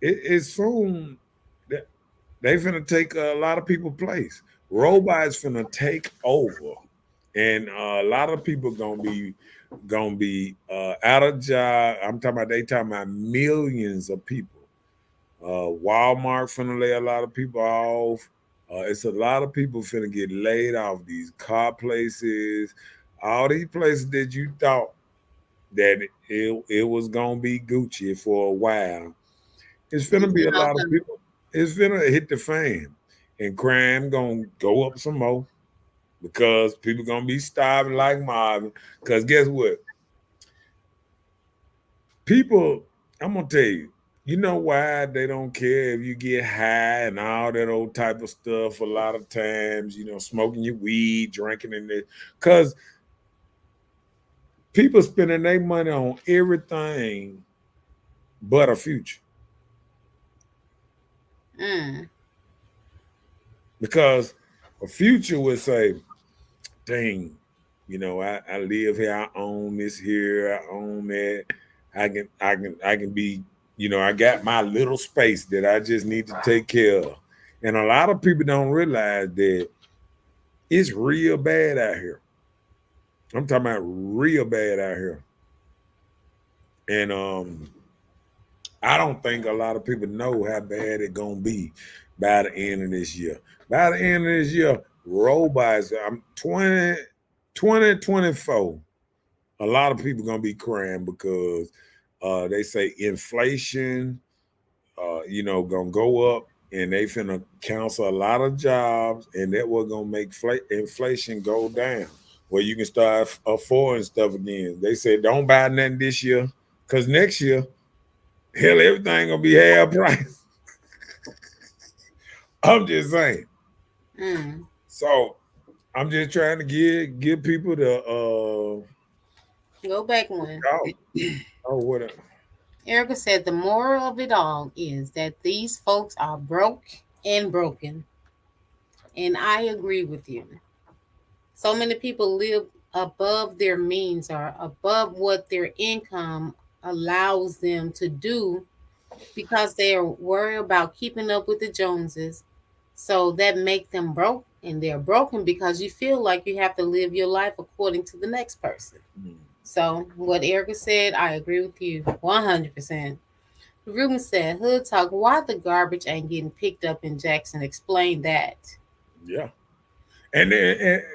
it's soon that they finna take a lot of people's place. Robots finna take over. And a lot of people gonna be out of job. I'm talking about they talking about millions of people. Walmart finna lay a lot of people off. It's a lot of people finna get laid off. These car places, all these places that you thought that it was gonna be Gucci for a while. It's finna be a lot of people. It's finna hit the fan, and crime gonna go up some more because people gonna be starving like Marvin. Because guess what? People, I'm gonna tell you, you know why they don't care if you get high and all that old type of stuff. A lot of times, smoking your weed, drinking in it, because people spending their money on everything but a future. Because a future would say, "Dang, I live here, I own this here, I own that. I can be, I got my little space that I just need to take care of." And a lot of people don't realize that it's real bad out here. I'm talking about real bad out here. And I don't think a lot of people know how bad it's gonna be by the end of this year. By the end of this year, robots, I'm 2024. A lot of people gonna be crying because they say inflation, gonna go up, and they finna cancel a lot of jobs, and that was gonna make inflation go down, where you can start affording stuff again. They said don't buy nothing this year, cause next year, hell, everything gonna be half price. I'm just saying. So I'm just trying to give people the go back one. Oh, whatever. Erica said the moral of it all is that these folks are broke and broken. And I agree with you. So many people live above their means or above what their income allows them to do because they are worried about keeping up with the Joneses. So that make them broke, and they're broken because you feel like you have to live your life according to the next person. So what Erica said, I agree with you 100%. Ruben said, Hood Talk, why the garbage ain't getting picked up in Jackson? Explain that. Yeah. And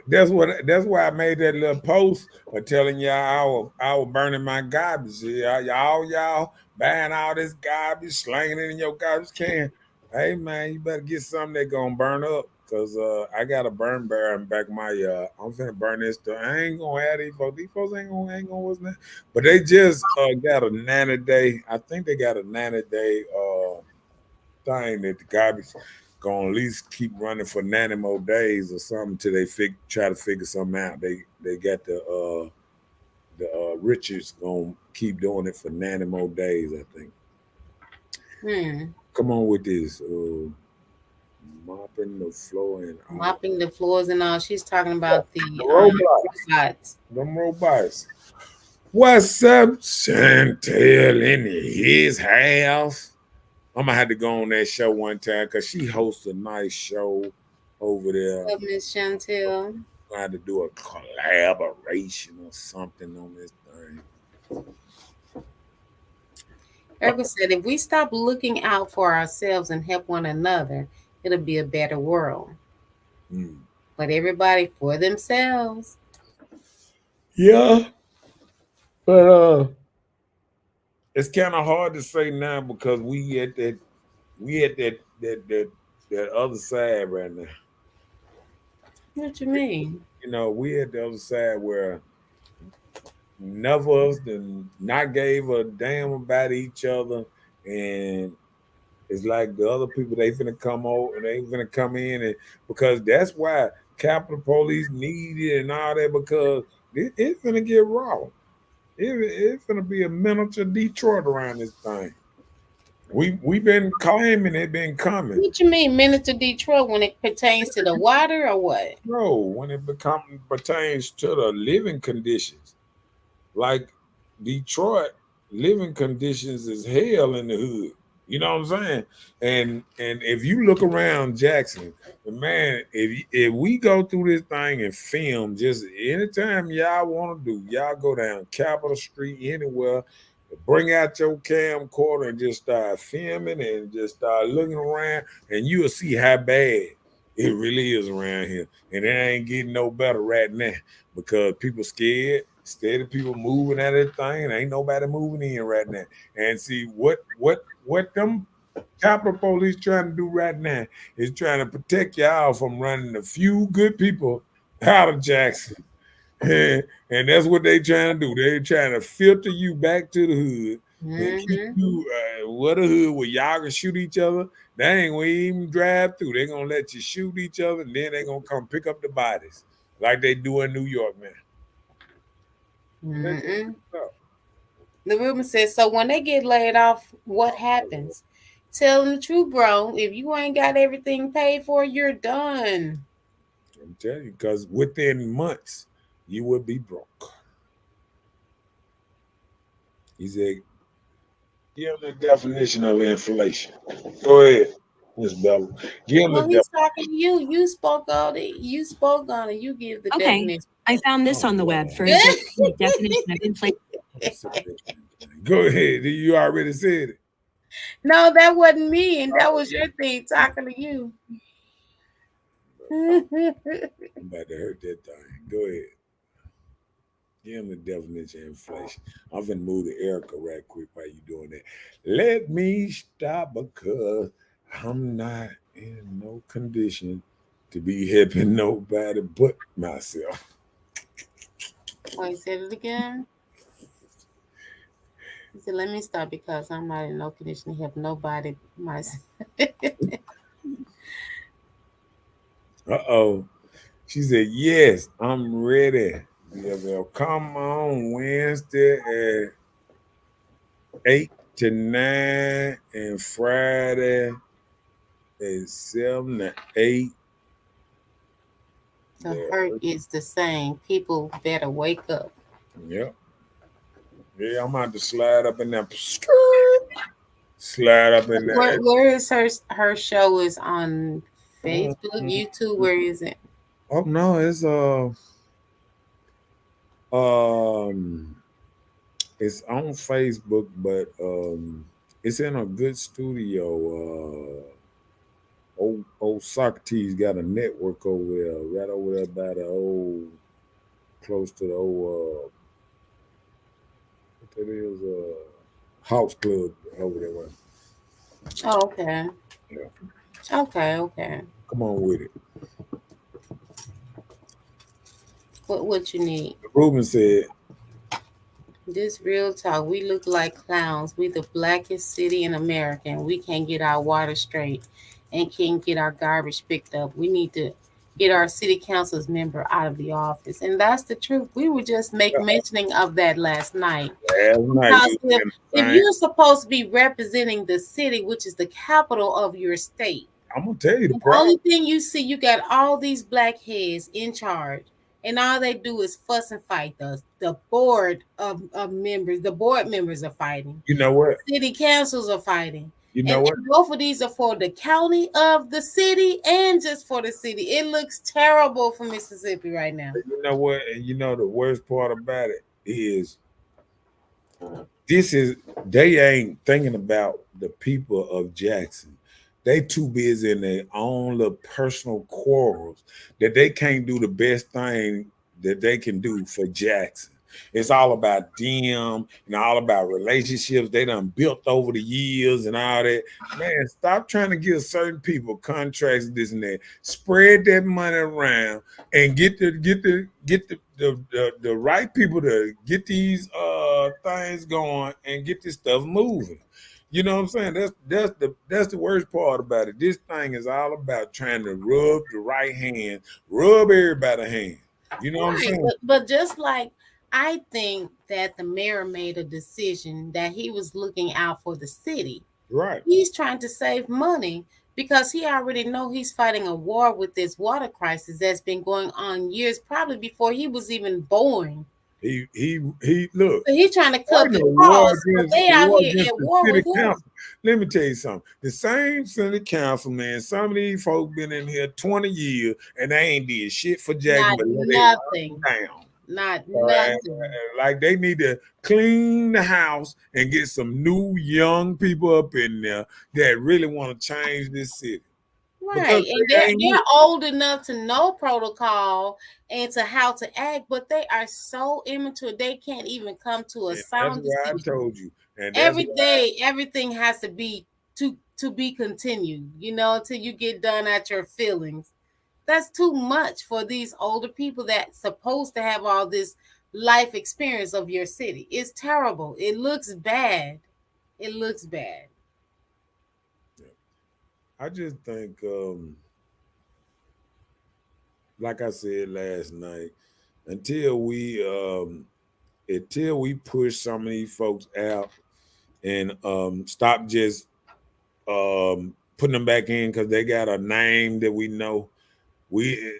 that's why I made that little post of telling y'all I was burning my garbage. Y'all buying all this garbage, slanging it in your garbage can. Hey man, you better get something that gonna burn up. Cause I got a burn barrel in the back of my yard. I'm finna burn this stuff. I ain't gonna have these folks. These folks ain't gonna what's that? But they just got a 90-day. I think they got a 90-day thing that the garbage gonna at least keep running for 90 more days or something till they try to figure something out. They got the Richards gonna keep doing it for 90 more days, I think. Come on with this. Mopping the floor and all. Mopping the floors and all. She's talking about the robots. Them robots. What's up, Chantel in his house? I'm gonna have to go on that show one time because she hosts a nice show over there. What's up, Miss Chantel? I had to do a collaboration or something on this thing. Erica said, if we stop looking out for ourselves and help one another, it'll be a better world. But everybody for themselves. Yeah. But it's kind of hard to say now because we at that other side right now. What you mean? We at the other side where none of us not gave a damn about each other, and it's like the other people they finna come over and they finna come in, and because that's why Capitol Police need it and all that, because it's finna get raw. It's gonna be a miniature Detroit around this thing. We been claiming it been coming. What you mean, Minister Detroit, when it pertains to the water or what? No, when it pertains to the living conditions, like Detroit, living conditions is hell in the hood. You know what I'm saying? And if you look around Jackson, man, if we go through this thing and film, just anytime y'all want to do, y'all go down Capitol Street anywhere, bring out your camcorder and just start filming and just start looking around, and you'll see how bad it really is around here. And it ain't getting no better right now because people scared. Instead of people moving out of the thing, and ain't nobody moving in right now. And see what them Capitol Police trying to do right now is trying to protect y'all from running a few good people out of Jackson. And that's what they trying to do. They trying to filter you back to the hood and keep you what a hood where y'all can shoot each other. They ain't gonna even drive through. They gonna let you shoot each other, and then they gonna come pick up the bodies like they do in New York, man. The rumor says, so when they get laid off, what happens? Tell them the truth, bro. If you ain't got everything paid for, you're done. I'm telling you, because within months, you will be broke. He said, give him the definition of inflation. Go ahead, Miss Bella. Give him the Well, he's definition. talking to you. You spoke on it. You spoke on it. You give the Okay. definition. I found this on the web for the definition of inflation. Go ahead. You already said it. No, that wasn't me, and that was your thing talking to you. I'm about to hurt that thing. Go ahead. Give him the definition of inflation. I'm finna move to Erica right quick while you doing that. Let me stop because I'm not in no condition to be helping nobody but myself. Wait, say it again. He said, let me stop because I'm not in no condition to help nobody myself. Uh-oh. She said, yes, I'm ready. Yeah, they'll come on Wednesday at 8 to 9 and Friday at 7 to 8. The hurt is the same. People better wake up. Yep. Yeah, I'm about to slide up in there. Slide up in there. Where is her show? Is on Facebook, YouTube? Where is it? Oh no, it's on Facebook, but it's in a good studio. Old Socrates got a network over there, right over there by the old, close to the old, what that is, house club over there. Oh, okay. Yeah. Okay. Come on with it. What you need? Ruben said, this real talk. We look like clowns. We the blackest city in America, and we can't get our water straight and can't get our garbage picked up. We need to get our city council's member out of the office. And that's the truth. We were just mentioning of that last night. If you're supposed to be representing the city, which is the capital of your state, I'm gonna tell you the only thing you see, you got all these black heads in charge, and all they do is fuss and fight. The board of members, the board members are fighting. You know what? City councils are fighting. You know what? Both of these are for the county of the city and just for the city. It looks terrible for Mississippi right now. You know what? And you know the worst part about it is they ain't thinking about the people of Jackson. They too busy in their own little personal quarrels that they can't do the best thing that they can do for Jackson. It's all about them and all about relationships they done built over the years and all that. Man, stop trying to give certain people contracts, this and that. Spread that money around and get the right people to get these things going and get this stuff moving. You know what I'm saying? That's the worst part about it. This thing is all about trying to rub the right hand, rub everybody's hand. You know what I'm saying? But just like I think that the mayor made a decision that he was looking out for the city. Right. He's trying to save money because he already know he's fighting a war with this water crisis that's been going on years, probably before he was even born. He look. So he's trying to cut the War costs, but against they out war here against at the war city with him. council. Let me tell you something. The same city council, man. Some of these folks been in here 20 years and they ain't did shit for Jackson, Not but let they nothing. down. Not All right? nothing. Like they need to clean the house and get some new young people up in there that really want to change this city. Right. And they're old enough to know protocol and to how to act, but they are so immature they can't even come to a sound decision. I decision. told you. And Every day, everything has to be to be continued, you know, until you get done at your feelings. That's too much for these older people that's supposed to have all this life experience of your city. It's terrible. It looks bad. It looks bad. I just think, like I said last night, until we push some of these folks out and stop just putting them back in because they got a name that we know. We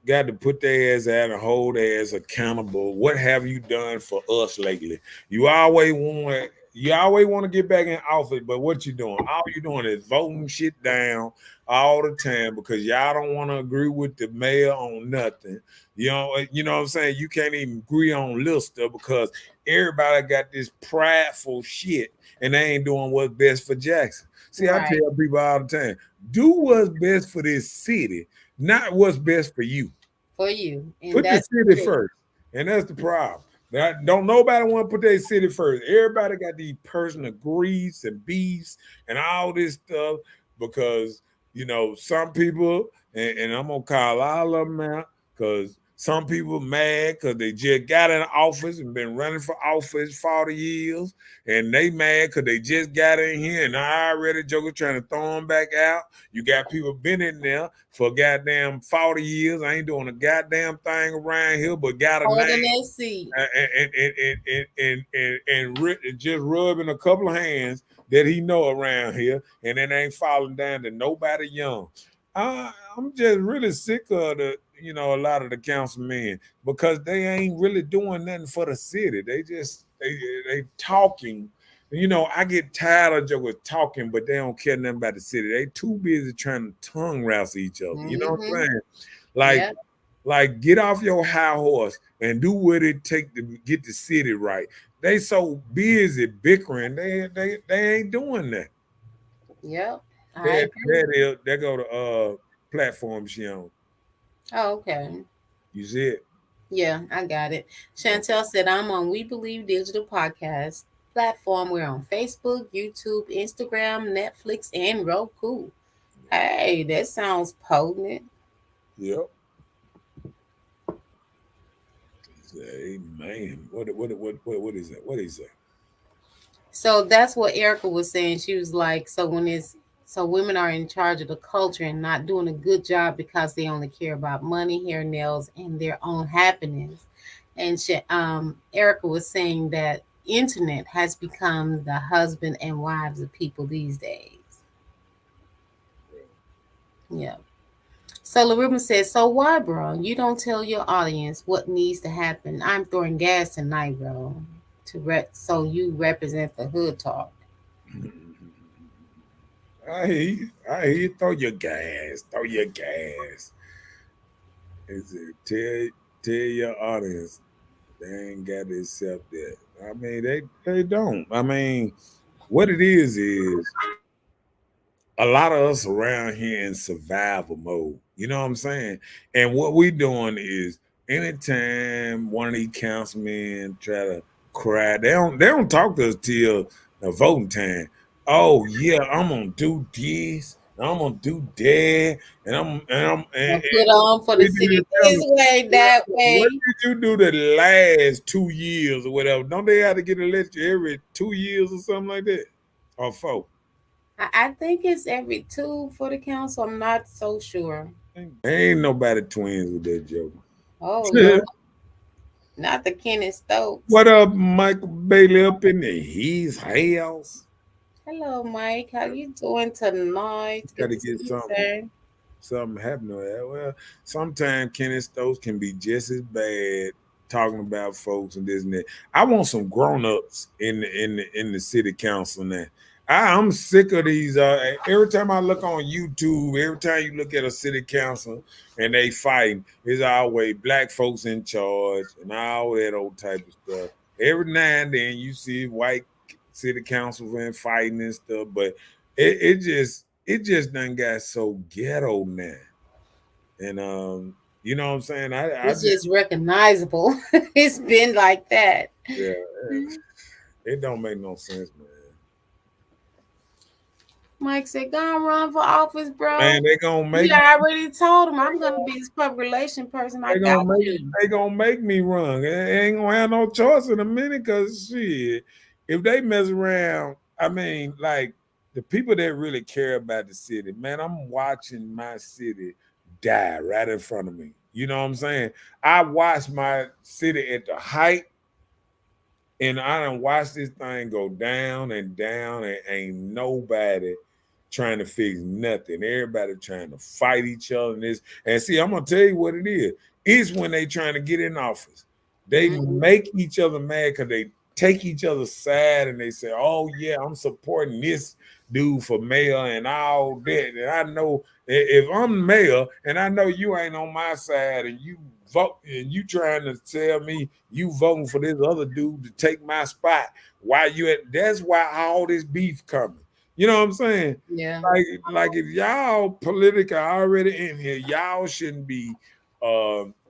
got to put their ass out and hold their ass accountable. What have you done for us lately? You always want to get back in office, but what you doing? All you doing is voting shit down all the time because y'all don't want to agree with the mayor on nothing. You know what I'm saying? You can't even agree on little stuff because everybody got this prideful shit and they ain't doing what's best for Jackson. See, right. I tell people all the time, do what's best for this city, not what's best for you. For you. And put the city first. And that's the problem. Don't nobody want to put their city first. Everybody got these personal griefs and beefs and all this stuff because, some people, and I'm going to call all of them out because some people mad because they just got in office and been running for office 40 years. And they mad because they just got in here and I already Joker trying to throw them back out. You got people been in there for goddamn 40 years. I ain't doing a goddamn thing around here, but got a name. And just rubbing a couple of hands that he know around here. And it ain't falling down to nobody young. I'm just really sick of a lot of the councilmen because they ain't really doing nothing for the city. They just they talking. I get tired of jokers talking, but they don't care nothing about the city. They too busy trying to tongue wrestle each other. Mm-hmm. You know what I'm saying? Like get off your high horse and do what it take to get the city right. They so busy bickering, they ain't doing that. Yep. They go to platform she on. Oh, okay. You see it? Yeah, I got it. Chantel said, I'm on We Believe Digital Podcast platform. We're on Facebook, YouTube, Instagram, Netflix, and Roku. Hey, that sounds potent. Yep. Amen. What is that? What is that? So that's what Erica was saying. She was like, so women are in charge of the culture and not doing a good job because they only care about money, hair, nails, and their own happiness. And Erica was saying that internet has become the husband and wives of people these days. Yeah. So LaRuben says, so why, bro? You don't tell your audience what needs to happen. I'm throwing gas tonight, bro. So you represent the hood talk. I hear you. Throw your gas. Is it tell your audience they ain't got to accept that. I mean, they don't. I mean, what it is a lot of us around here in survival mode. You know what I'm saying? And what we doing is anytime one of these councilmen try to cry, they don't talk to us till the voting time. Oh yeah, I'm gonna do this. I'm gonna do that, and I'm put on for the city this way, that way. What did you do the last 2 years or whatever? Don't they have to get elected every 2 years or something like that, or 4? I think it's every 2 for the council. I'm not so sure. Ain't nobody twins with that joke. Oh no. Not the Kenneth Stokes. What up, Michael Bailey up in the his house? Hello, Mike. How you doing tonight? Good Gotta to see get you, sir. something happening with that. Well, sometimes Kenneth Stokes can be just as bad talking about folks and this and that. I want some grown-ups in the city council now. I'm sick of these. Every time I look on YouTube, every time you look at a city council and they fighting, it's always black folks in charge and all that old type of stuff. Every now and then you see white city councilmen fighting and stuff, but it just done got so ghetto now. And you know what I'm saying? I It's just just recognizable. It's been like that. yeah, it don't make no sense, man. Mike said, "Go and run for office, bro." Man, they gonna We make already told him I'm gonna be his public relation person. I they got gonna make you. they gonna make me run. They ain't gonna have no choice in a minute because shit, if they mess around, I mean, like the people that really care about the city, man, I'm watching my city die right in front of me. You know what I'm saying? I watched my city at the height, and I done watched this thing go down and down, and ain't nobody trying to fix nothing. Everybody trying to fight each other. And see, I'm gonna tell you what it is. It's when they trying to get in office. They make each other mad because they take each other's side and they say, "Oh yeah, I'm supporting this dude for mayor and all that." And I know if I'm mayor and I know you ain't on my side and you vote and you trying to tell me you voting for this other dude to take my spot, why you at? That's why all this beef coming. You know what I'm saying? Yeah. Like if y'all political already in here, y'all shouldn't be.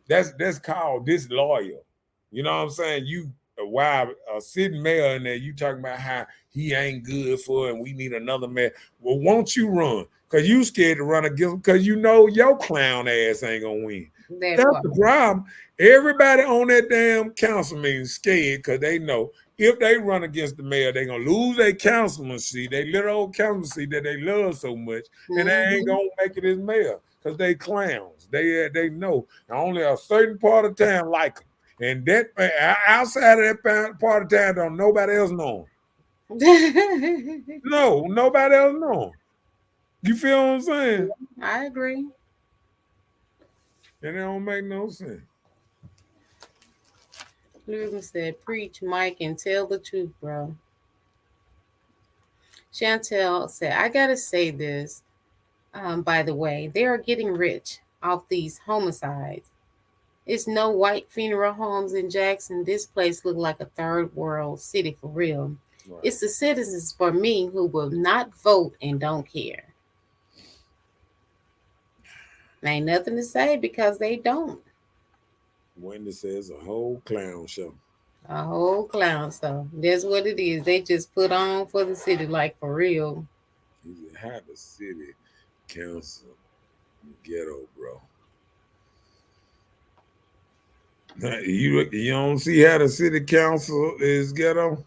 That's called disloyal. You know what I'm saying? You why a sitting mayor in there, you talking about how he ain't good for it and we need another mayor. Well, won't you run? Because you scared to run against him because you know your clown ass ain't gonna win. That That's part. the problem. Everybody on that damn council meeting scared because they know if they run against the mayor, they're gonna lose their councilman seat, their little old council seat that they love so much, and they ain't gonna make it as mayor because they clowns. They know only a certain part of town like them. And that outside of that part of town, don't nobody else know him. No, nobody else know him. You feel what I'm saying? I agree. And it don't make no sense. Logan said, "Preach, Mike, and tell the truth, bro." Chantel said, "I gotta say this. By the way, they are getting rich off these homicides. It's no white funeral homes in Jackson. This place look like a third world city for real. Right. It's the citizens for me who will not vote and don't care. Ain't nothing to say because they don't. Wendy says a whole clown show. A whole clown stuff. That's what it is. They just put on for the city, like for real." He said, "How the city council ghetto, bro." You don't see how the city council is ghetto?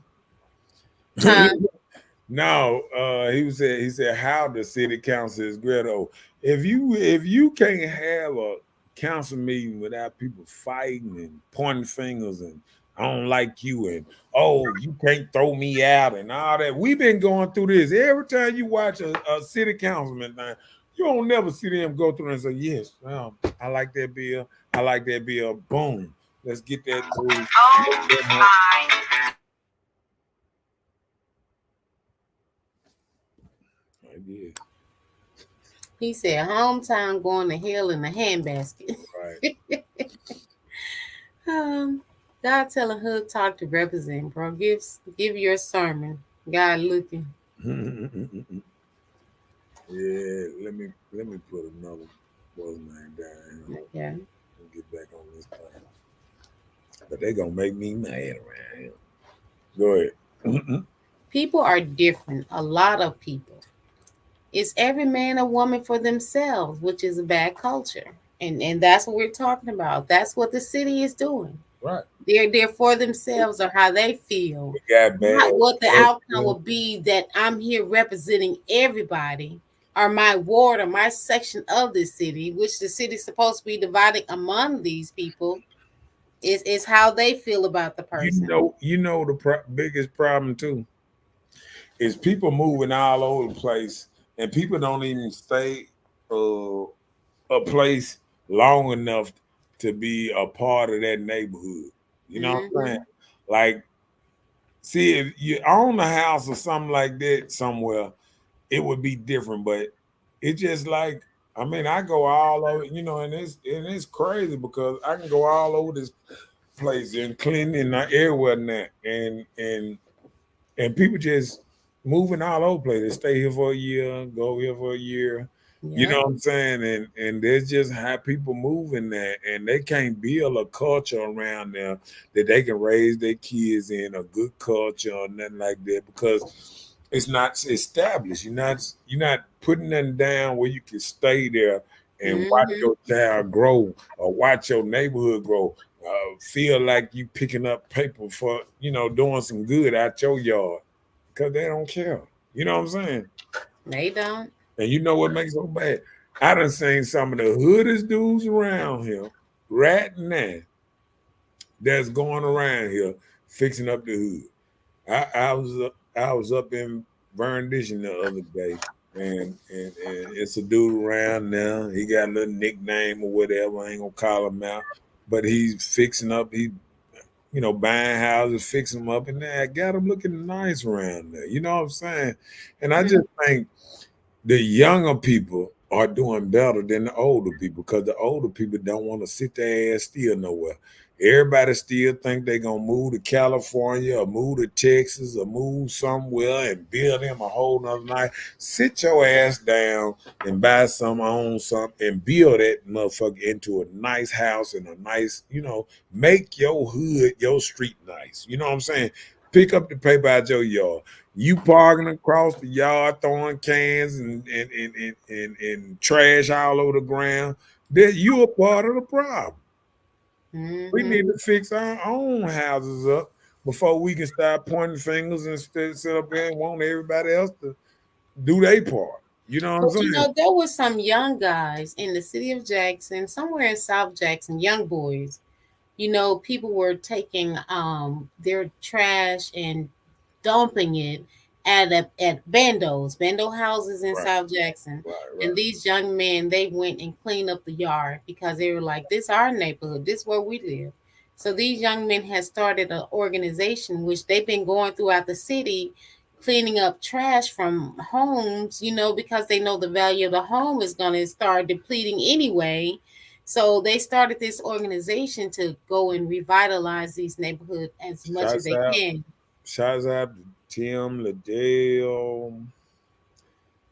No, he said how the city council is ghetto. If you can't have a council meeting without people fighting and pointing fingers and I don't like you and oh you can't throw me out and all that. We've been going through this. Every time you watch a city councilman thing, you don't never see them go through and say, yes, I like that bill. I like that bill. Boom. Let's get that through. I did. He said, "Hometown going to hell in a handbasket." Right. God telling Hood Talk to represent, bro. Give your sermon. God looking. Yeah, let me put another what's name down here. Okay. Get back on this plan. But they gonna make me mad around here. Go ahead. People are different. A lot of people. It's every man or woman for themselves, which is a bad culture. And that's what we're talking about. That's what the city is doing. Right. They're for themselves or how they feel. Got bad. Not what the outcome will be that I'm here representing everybody or my ward or my section of the city, which the city's supposed to be divided among these people, is how they feel about the person. You know the biggest problem too. is people moving all over the place, and people don't even stay a place long enough to be a part of that neighborhood. You know what I'm saying? Like, see, if you own a house or something like that somewhere, it would be different. But it's just like, I mean, I go all over, you know, and it's crazy because I can go all over this place in Clinton and everywhere now, and people just moving all over the place. They stay here for a year, go here for a year. You know what I'm saying? And there's just how people move in there, and they can't build a culture around there that they can raise their kids in a good culture or nothing like that because it's not established. You're not putting them down where you can stay there and watch your child grow or watch your neighborhood grow. Feel like you picking up paper for, you know, doing some good out your yard because they don't care. You know what I'm saying? They don't. And you know what makes it so bad? I done seen some of the hoodest dudes around here right now that's going around here fixing up the hood. I was up in Verndition the other day, and it's a dude around now. He got a little nickname or whatever. I ain't gonna call him out, but he's fixing up. He, you know, buying houses, fixing them up, and I got him looking nice around there. You know what I'm saying? And I just think the younger people are doing better than the older people because the older people don't want to sit their ass still nowhere. Everybody still think they gonna move to California or move to Texas or move somewhere and build them a whole nother life. Sit your ass down and buy some, own some, and build that motherfucker into a nice house and a nice, you know, make your hood, your street nice. You know what I'm saying? Pick up the paper out your yard. You parking across the yard, throwing cans and trash all over the ground. That you a part of the problem. We need to fix our own houses up before we can start pointing fingers and sit up there and want everybody else to do their part. You know what I'm saying? You know, there was some young guys in the city of Jackson, somewhere in South Jackson, young boys. You know, people were taking their trash and dumping it at Bando houses in South Jackson. And these young men, they went and cleaned up the yard because they were like, this is our neighborhood, this is where we live. So these young men had started an organization which they've been going throughout the city cleaning up trash from homes, you know, because they know the value of the home is going to start depleting anyway. So they started this organization to go and revitalize these neighborhoods as much as they can. Shouts out to Tim Liddell.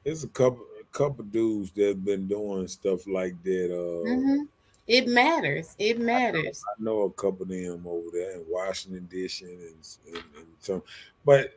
There's a couple dudes that have been doing stuff like that. It matters. It matters. I know a couple of them over there in Washington D.C. and some, but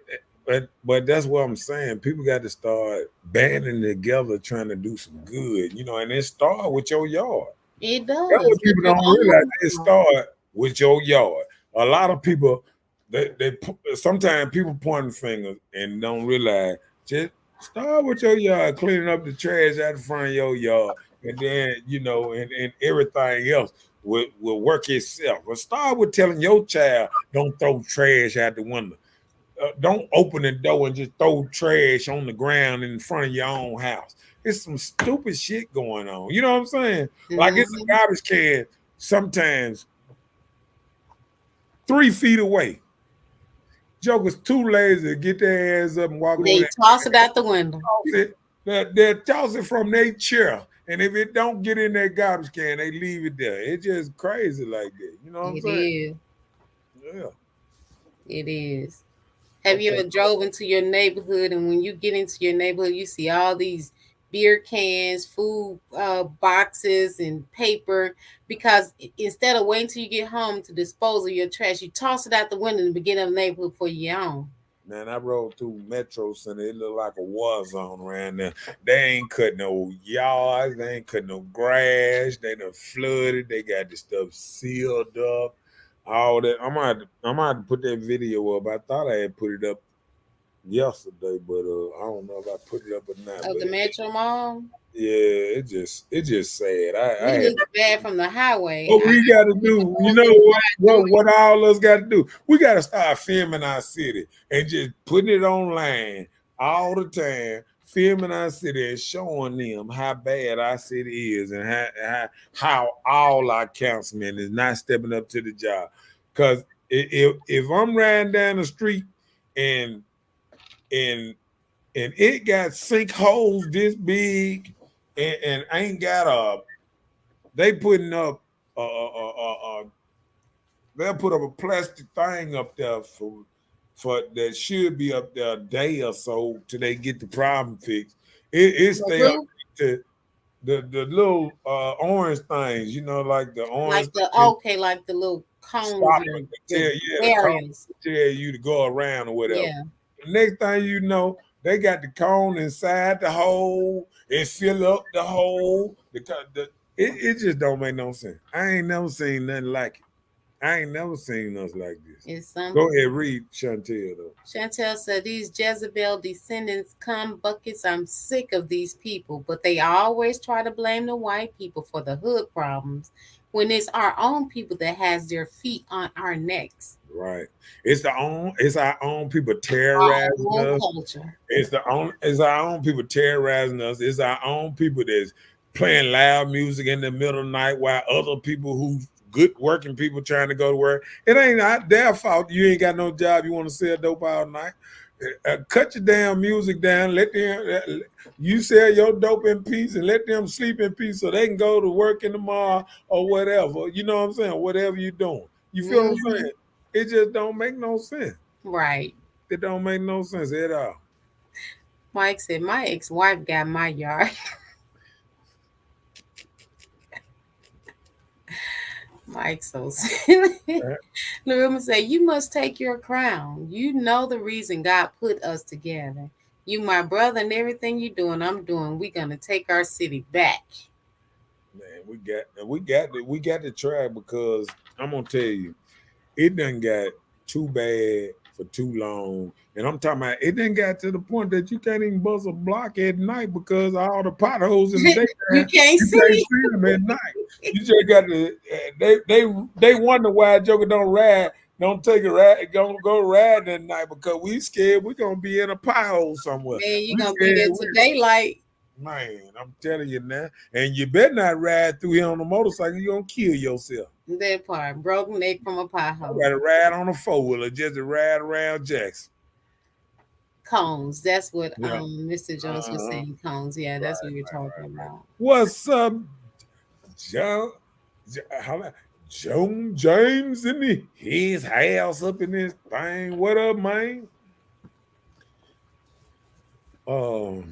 that's what I'm saying. People got to start banding together, trying to do some good, you know, and it start with your yard. It does. That's what people don't realize. It start with your yard. A lot of people, they sometimes people pointing fingers and don't realize. Just start with your yard, cleaning up the trash out the front of your yard, and then, you know, and everything else will work itself. But start with telling your child, don't throw trash out the window. Don't open the door and just throw trash on the ground in front of your own house. It's some stupid shit going on. You know what I'm saying? Like, it's a garbage can sometimes 3 feet away. Jokers too lazy to get their ass up and walk away. They toss it out the window. They toss it from their chair. And if it don't get in that garbage can, they leave it there. It's just crazy like that. You know what I'm saying? It is. Yeah. It is. Have you ever drove into your neighborhood, and when you get into your neighborhood, you see all these beer cans, food boxes, and paper? Because instead of waiting till you get home to dispose of your trash, you toss it out the window in the beginning of the neighborhood for your own. Man, I rode through Metro Center. It looked like a war zone around there. They ain't cut no yards. They ain't cut no grass. They done flooded. They got the stuff sealed up. All that. I'm gonna have to put that video up. I thought I had put it up yesterday, but I don't know if I put it up or not. Of the Metro Mall? Yeah, it just sad. It looks bad from the highway. What we got to do, you know what all us got to do? We got to start filming our city and just putting it online all the time, filming our city and showing them how bad our city is and how all our councilmen is not stepping up to the job. Because if I'm riding down the street and and and it got sinkholes this big and ain't got they putting up they'll put up a plastic thing up there for that should be up there a day or so till they get the problem fixed. It stay up to the little orange things, like the orange, like the little cones, tell you to go around or whatever. Yeah. The next thing you know, they got the cone inside the hole. It fill up the hole. It just don't make no sense. I ain't never seen nothing like it. I ain't never seen us like this. It's something. Go ahead, read Chantel though. Chantel said, "These Jezebel descendants come buckets. I'm sick of these people, but they always try to blame the white people for the hood problems when it's our own people that has their feet on our necks." Right. It's our own people terrorizing us. Culture. It's our own people terrorizing us. It's our own people that's playing loud music in the middle of the night while other people who good working people trying to go to work. It ain't not their fault. You ain't got no job. You want to sell dope all night. Cut your damn music down. Let them you sell your dope in peace and let them sleep in peace so they can go to work in the mall or whatever. You know what I'm saying? Whatever you're doing. You feel what I'm saying? It just don't make no sense. Right. It don't make no sense at all. Mike said, "My ex-wife got my yard." Mike so silly. Lorima said, "You must take your crown. You know the reason God put us together. You my brother and everything you doing, I'm doing. We gonna take our city back." Man, we got to try because I'm gonna tell you, it done got too bad for too long. And I'm talking about it done got to the point that you can't even buzz a block at night because of all the potholes in the daytime. You can't see them at night. You just got to they wonder why Joker don't take a ride, go ride at night because we scared we're gonna be in a pothole somewhere. Man, you're gonna be there to daylight. Man, I'm telling you now. And you better not ride through here on a motorcycle, you're gonna kill yourself. That part, broken neck from a pothole. You gotta ride on a 4-wheeler just to ride around Jackson. Cones. That's what Mr. Jones was saying. Cones. Yeah, that's what you're talking about. What's up, John James in his house up in this thing? What up, man? Okay.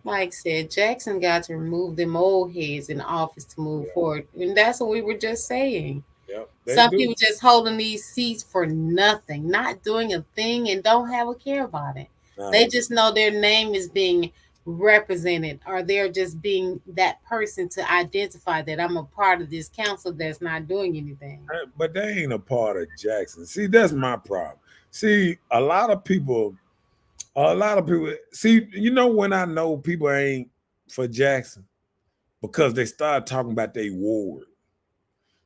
Mike said Jackson got to remove them old heads in the office to move forward. And that's what we were just saying. Yep, some people just holding these seats for nothing, not doing a thing and don't have a care about it. They just know their name is being represented or they're just being that person to identify that I'm a part of this council that's not doing anything. But they ain't a part of Jackson. See, that's my problem. See, a lot of people, see, when I know people ain't for Jackson? Because they start talking about their ward.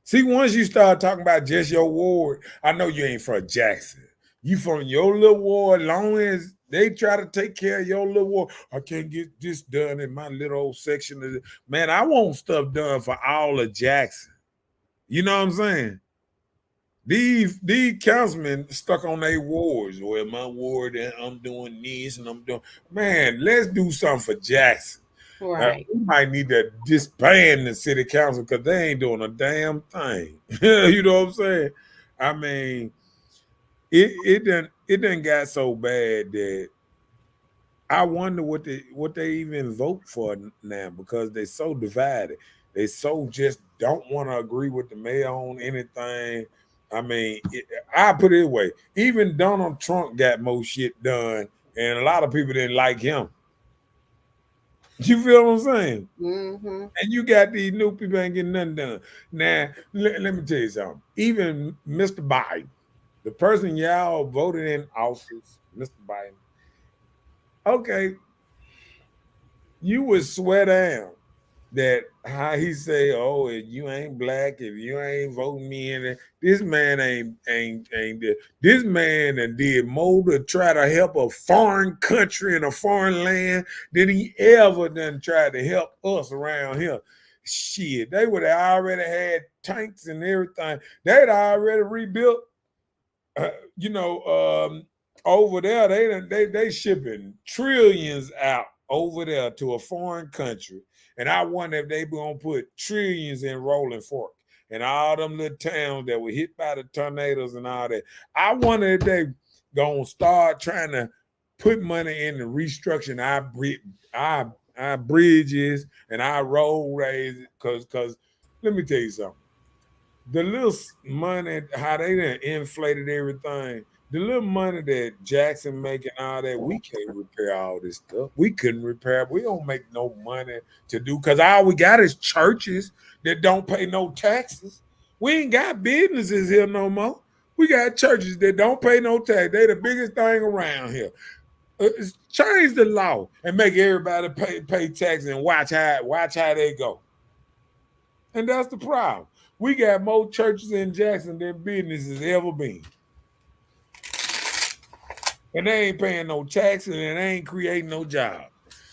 See, once you start talking about just your ward, I know you ain't for Jackson. You from your little ward, long as they try to take care of your little ward. I can't get this done in my little old section of man, I want stuff done for all of Jackson. You know what I'm saying? These councilmen stuck on their wards. Well, my ward, and I'm doing this and I'm doing. Man, let's do something for Jackson. Right. We might need to disband the city council because they ain't doing a damn thing. You know what I'm saying? I mean, it done got so bad that I wonder what they even vote for now because they so divided. They so just don't want to agree with the mayor on anything. I mean, I put it away. Even Donald Trump got more shit done, and a lot of people didn't like him. You feel what I'm saying? Mm-hmm. And you got these new people ain't getting nothing done. Now, let me tell you something. Even Mr. Biden, the person y'all voted in office, Mr. Biden, okay, you would swear down that how he say, "Oh, if you ain't black, if you ain't voting me in," this man ain't this man and did more to try to help a foreign country in a foreign land than he ever done tried to help us around here. Shit, they would have already had tanks and everything. They'd already rebuilt. Uh, you know, over there they shipping trillions out over there to a foreign country, and I wonder if they gonna put trillions in Rolling Fork and all them little towns that were hit by the tornadoes and all that. I wonder if they gonna start trying to put money in the restructuring our bridges and our roadways, because let me tell you something, the little money, how they done inflated everything, the little money that Jackson making, all that, we can't repair all this stuff. We couldn't repair. We don't make no money to do, because all we got is churches that don't pay no taxes. We ain't got businesses here no more. We got churches that don't pay no tax. They the biggest thing around here. Change the law and make everybody pay tax and watch how they go. And that's the problem. We got more churches in Jackson than businesses ever been. And they ain't paying no taxes and they ain't creating no jobs.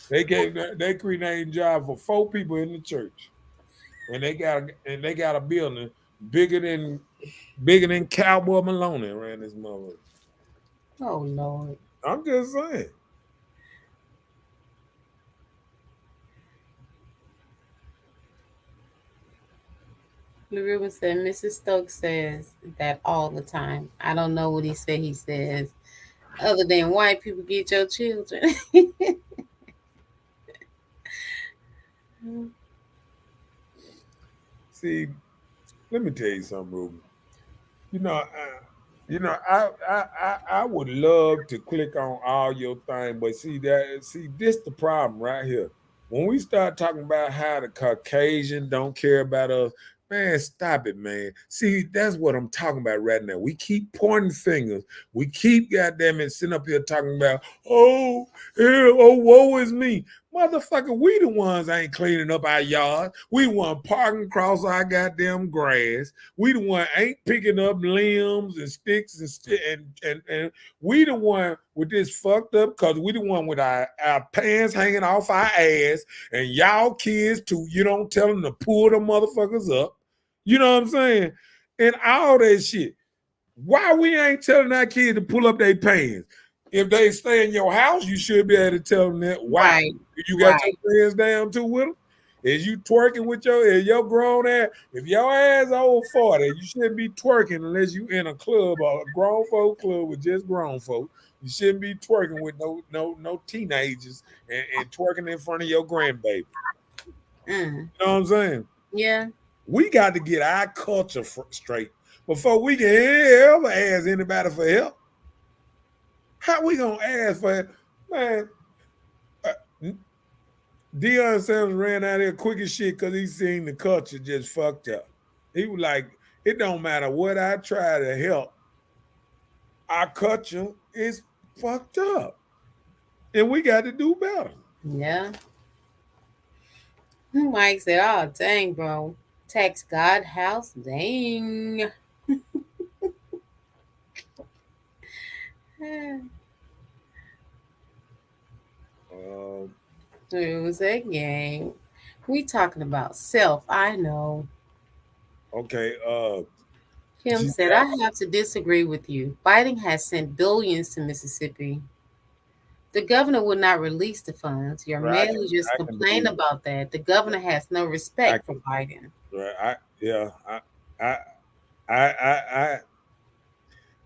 They creating jobs for 4 people in the church. And they got a building bigger than Cowboy Maloney around this mother. Oh Lord. I'm just saying. Ruben said, Mrs. Stokes says that all the time. I don't know what he says, other than white people get your children. See, let me tell you something, Ruben. You know, I would love to click on all your thing, but this the problem right here. When we start talking about how the Caucasian don't care about us, man, stop it, man. See, that's what I'm talking about right now. We keep pointing fingers. We keep, goddamn it, sitting up here talking about, oh, yeah, oh, woe is me. Motherfucker, we the ones ain't cleaning up our yard. We the one parking across our goddamn grass. We the one ain't picking up limbs and sticks and we the one with this fucked up, because we the one with our pants hanging off our ass, and y'all kids too, you don't tell them to pull the motherfuckers up. You know what I'm saying? And all that shit. Why we ain't telling our kids to pull up their pants? If they stay in your house, you should be able to tell them that. Why? Right. You got your pants down too with them? Is you twerking with your grown ass? If your ass over 40, you shouldn't be twerking unless you in a club or a grown folk club with just grown folk. You shouldn't be twerking with no teenagers and twerking in front of your grandbaby. You know what I'm saying? Yeah. We got to get our culture straight before we can ever ask anybody for help. How we gonna ask for it? Man? Deion Sanders ran out there quick as shit because he seen the culture just fucked up. He was like, it don't matter what I try to help, our culture is fucked up. And we got to do better. Yeah. Mike said, oh, dang, bro. Tax God house? Dang. It was a game. We talking about self. I know. Okay. Kim said, I have to disagree with you. Biden has sent billions to Mississippi. The governor would not release the funds. Your mayor just complained about that. The governor has no respect for Biden. Right.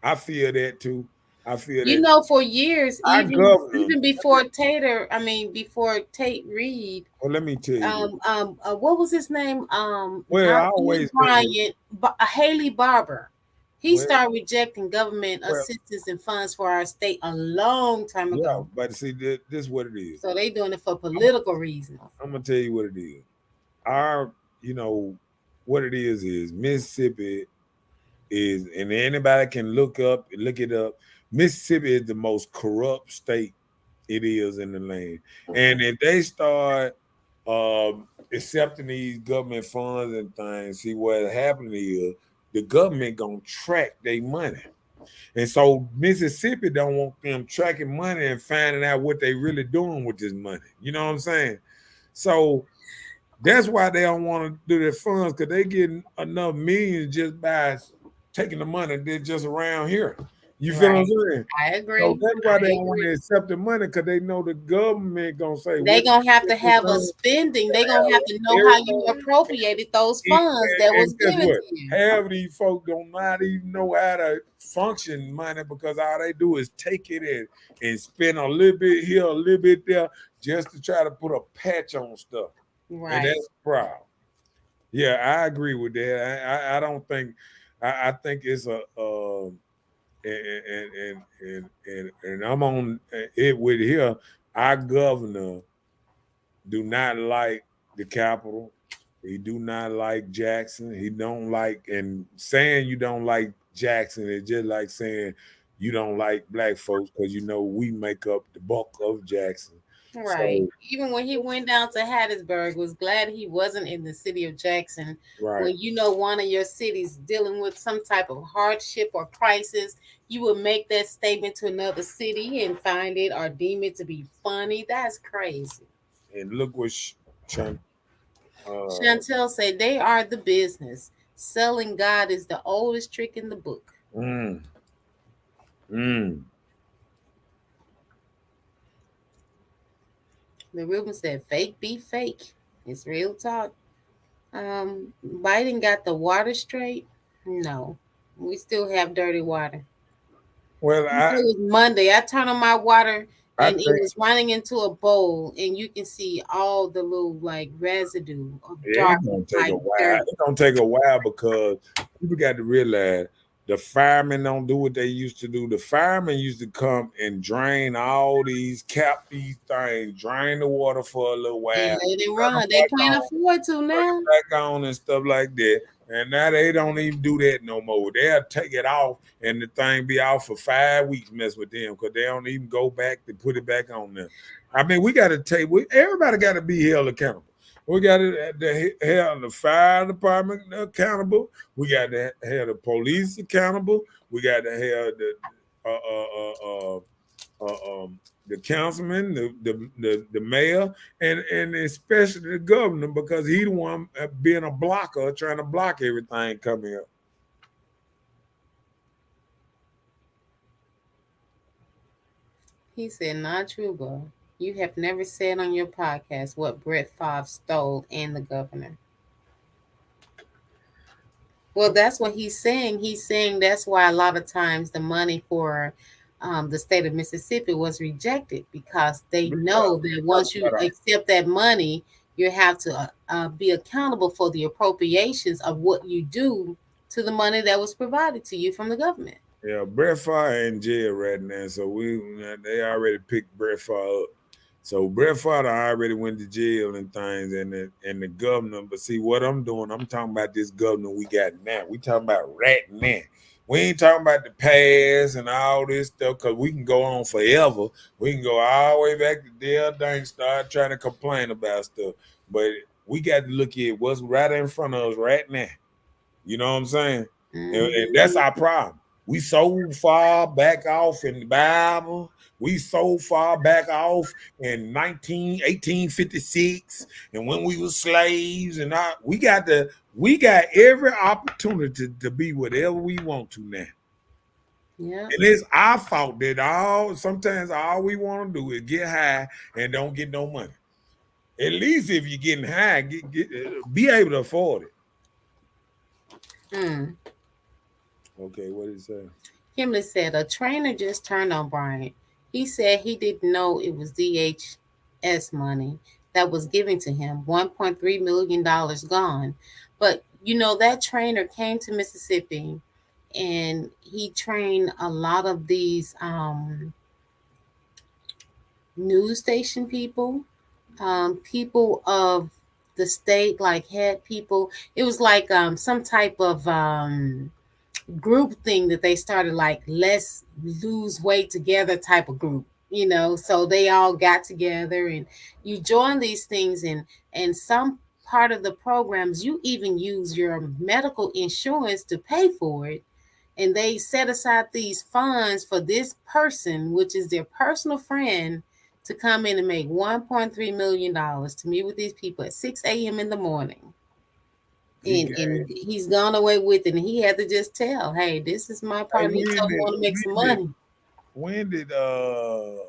I feel that too. I feel that. You know, for years, even before before Tate Reed. Well, let me tell you. What was his name? Well, I always Bryant, Haley Barbour. He started rejecting government assistance and funds for our state a long time ago. Yeah, but see, this is what it is. So they doing it for political reasons. I'm gonna tell you what it is. What it is Mississippi is, and anybody can look it up. Mississippi is the most corrupt state it is in the land. And if they start accepting these government funds and things. See what happened is the government gonna track their money. And so Mississippi don't want them tracking money and finding out what they really doing with this money. You know what I'm saying? So that's why they don't want to do their funds because they getting enough millions just by taking the money they're just around here. You feel what I'm saying? I So agree. that's why they don't want to accept the money because they know the government gonna say They what gonna have to have a spending. They gonna have to know how you appropriated those funds that was and guess given what? to you. Half of these folks don't not even know how to function money because all they do is take it and spend a little bit here, a little bit there, just to try to put a patch on stuff. And Right. that's proud. Yeah, I agree with that. I don't think I think it's a and I'm on it with here. Our governor do not like the Capitol. He do not like Jackson. He don't like, and saying you don't like Jackson is just like saying you don't like black folks because you know we make up the bulk of Jackson. Right. So, Even when he went down to Hattiesburg, was glad he wasn't in the city of Jackson. right. When you know one of your cities dealing with some type of hardship or crisis, you would make that statement to another city and find it or deem it to be funny. That's crazy. And look what Chantel said they are the business. Selling God is the oldest trick in the book. mm, mm. The Ruben said fake be fake. It's real talk. Biden got the water straight. No, we still have dirty water. Well, It was Monday. I turned on my water I and it think was running into a bowl, and you can see all the little like residue of dark it's gonna take like a while. dirt. It's gonna take a while because people got to realize the firemen don't do what they used to do. The firemen used to come and drain all these, cap these things, drain the water for a little while, And let it turn them run. They back can't on, afford to turn now. it back on and stuff like that. And now they don't even do that no more. They'll take it off and the thing be off for 5 weeks, mess with them because they don't even go back to put it back on there. I mean, we got to take, everybody got to be held accountable. We got to have the fire department accountable. We got to have the police accountable. We got to have the councilman, the mayor, and especially the governor because he the one being a blocker, trying to block everything coming up. He said, "Not true, bro. You have never said on your podcast what Brett Favre stole and the governor." Well, that's what he's saying. He's saying that's why a lot of times the money for the state of Mississippi was rejected because they know that once you accept that money, you have to be accountable for the appropriations of what you do to the money that was provided to you from the government. Yeah, Brett Favre in jail right now, so they already picked Brett Favre up. So Brett Favre already went to jail and things, and the governor. But see what I'm doing, I'm talking about this governor we got now. We talking about right now. We ain't talking about the past and all this stuff because we can go on forever. We can go all the way back to Dale Dang, start trying to complain about stuff. But we got to look at what's right in front of us right now. You know what I'm saying? And that's our problem. We so far back off in the Bible. We so far back off in 1856 and when we were slaves and we got every opportunity to be whatever we want to now. Yeah. And it's our fault that sometimes all we want to do is get high and don't get no money. At least if you're getting high, be able to afford it. Okay, what did he say? Kimberly said a trainer just turned on Bryant. He said he didn't know it was DHS money that was given to him, $1.3 million gone. But that trainer came to Mississippi and he trained a lot of these news station people, people of the state, like head people. It was like some type of group thing that they started, like let's lose weight together type of group. So they all got together and you join these things, and some part of the programs you even use your medical insurance to pay for it, and they set aside these funds for this person, which is their personal friend, to come in and make $1.3 million to meet with these people at 6 a.m. in the morning. And he's gone away with it, and he had to just tell, hey, this is my partner. He told me want to make some money. When did Biden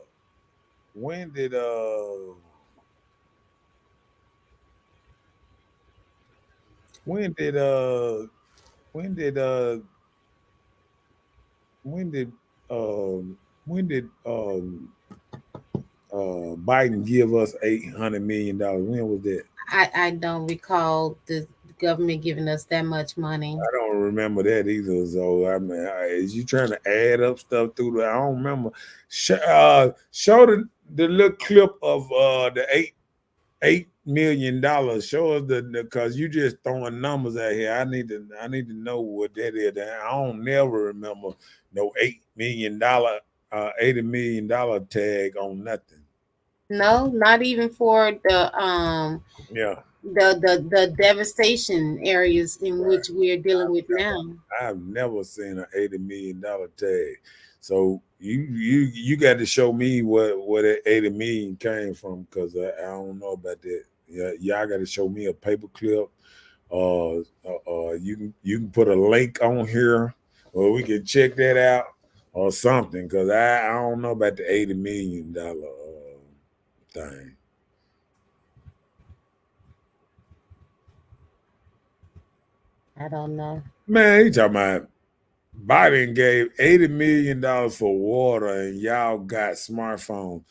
give us $800 million? When was that? I don't recall the government giving us that much money. I don't remember that either. So I mean, is you trying to add up stuff through the? I don't remember. Show the little clip of the $8 million. Show us the because you just throwing numbers out here. I need to know what that is. I don't never remember no $8 million, $80 million tag on nothing. No, not even for the Yeah. the devastation areas in which we are dealing with now. I've never seen an $80 million tag. So you got to show me where that 80 million came from, because I don't know about that. Yeah, y'all got to show me a paper clip. You can put a link on here, or we can check that out or something, because I don't know about the $80 million thing. I don't know. Man, you talking about Biden gave $80 million for water, and y'all got smartphones.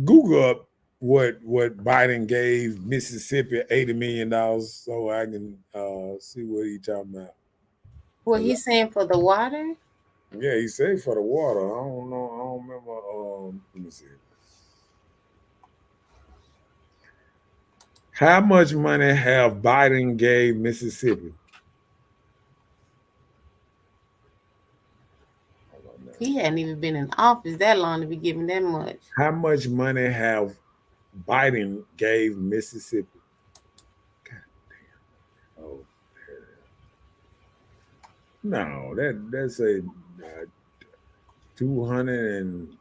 Google up what Biden gave Mississippi $80 million, so I can see what he talking about. What he's saying for the water? Yeah, he said for the water. I don't know. I don't remember. Let me see. How much money have Biden gave Mississippi? He hadn't even been in office that long to be giving that much. How much money have Biden gave Mississippi? God damn. Oh, no, that's a 200 and.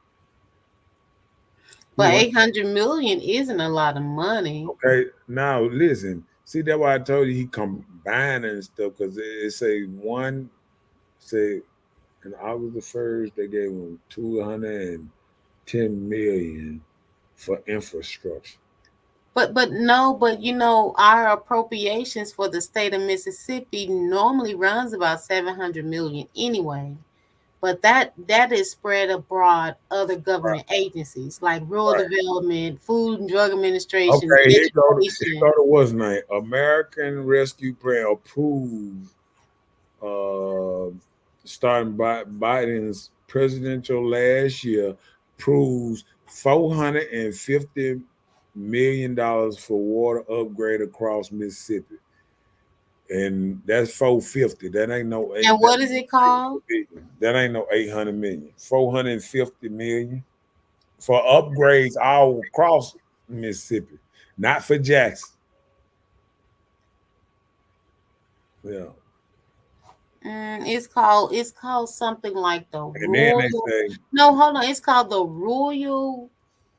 But 800 million isn't a lot of money. Okay, now listen. See, that's why I told you he combining stuff, because it say on August the 1st they gave him 210 million for infrastructure. But our appropriations for the state of Mississippi normally runs about 700 million anyway. But that is spread abroad other government agencies like rural development, Food and Drug Administration, Okay, here education. go to what's name. American Rescue Plan approved starting by Biden's presidential last year, proves $450 million for water upgrade across Mississippi. And that's 450. That ain't no. And what is it called? That ain't no 800 million. 450 million for upgrades all across Mississippi, not for Jackson. Yeah. It's called something like the And then they say, no, hold on. It's called the Royal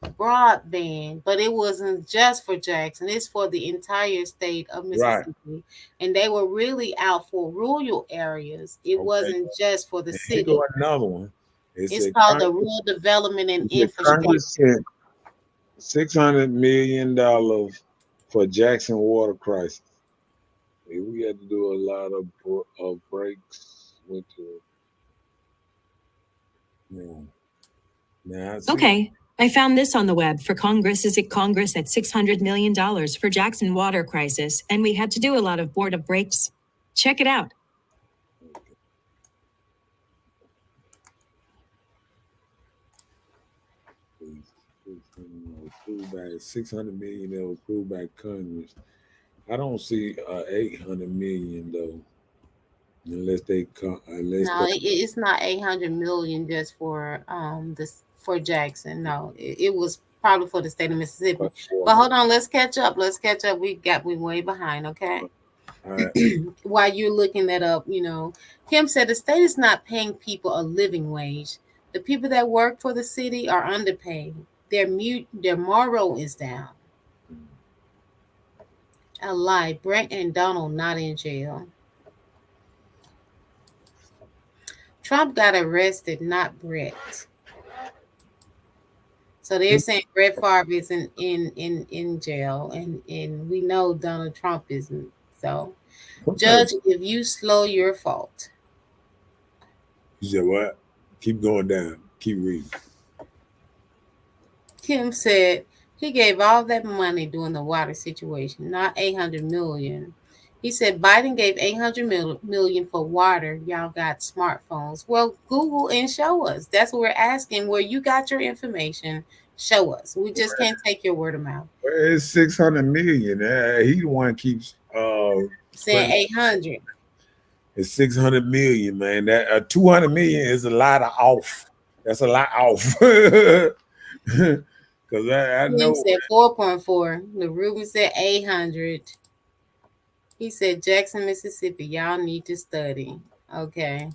Broadband, but it wasn't just for Jackson. It's for the entire state of Mississippi, right. And they were really out for rural areas. It wasn't just for the city. Go another one. It's called the Rural Development and Infrastructure. $600 million for Jackson water crisis. We had to do a lot of breaks with Okay. I found this on the web for Congress is at Congress at $600 million for Jackson water crisis, and we had to do a lot of board of breaks. Check it out. $600 million that was approved by Congress. I don't see 800 million though. unless they come, unless No, it's not 800 million just for this for Jackson. No, it was probably for the state of Mississippi. But hold on, let's catch up. Let's catch up. We way behind. Okay. While you're looking that up, Kim said the state is not paying people a living wage. The people that work for the city are underpaid. Their moral is down. A lie. Brent and Donald not in jail. Trump got arrested, not Brett. So they're saying Brett Favre is in jail, and we know Donald Trump isn't. So, Judge, if you slow, your fault. You said what? Keep going down. Keep reading. Kim said he gave all that money during the water situation, not 800 million. He said Biden gave 800 million for water. Y'all got smartphones. Well, Google and show us. That's what we're asking. Where you got your information, show us. We just can't take your word of mouth. It's 600 million. He the one keeps saying 800. It's 600 million, man. That 200 million is a lot of off. That's a lot off. Because I know. He said 4.4. The Ruben said 800. He said Jackson, Mississippi. Y'all need to study. Okay.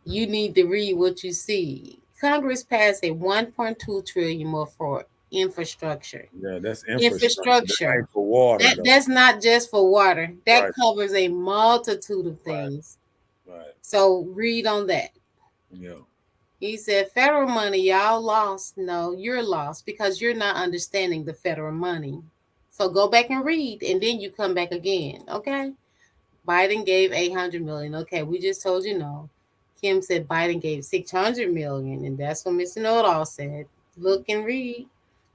You need to read what you see. Congress passed a 1.2 trillion more for infrastructure. Yeah, that's infrastructure. That ain't for water. That's not just for water. That covers a multitude of things. Right. So read on that. Yeah. He said, federal money, y'all lost. No, you're lost because you're not understanding the federal money. So go back and read, and then you come back again, okay? Biden gave 800 million. Okay, we just told you no. Kim said Biden gave 600 million, and that's what Mr. Know-it-all said. Look and read.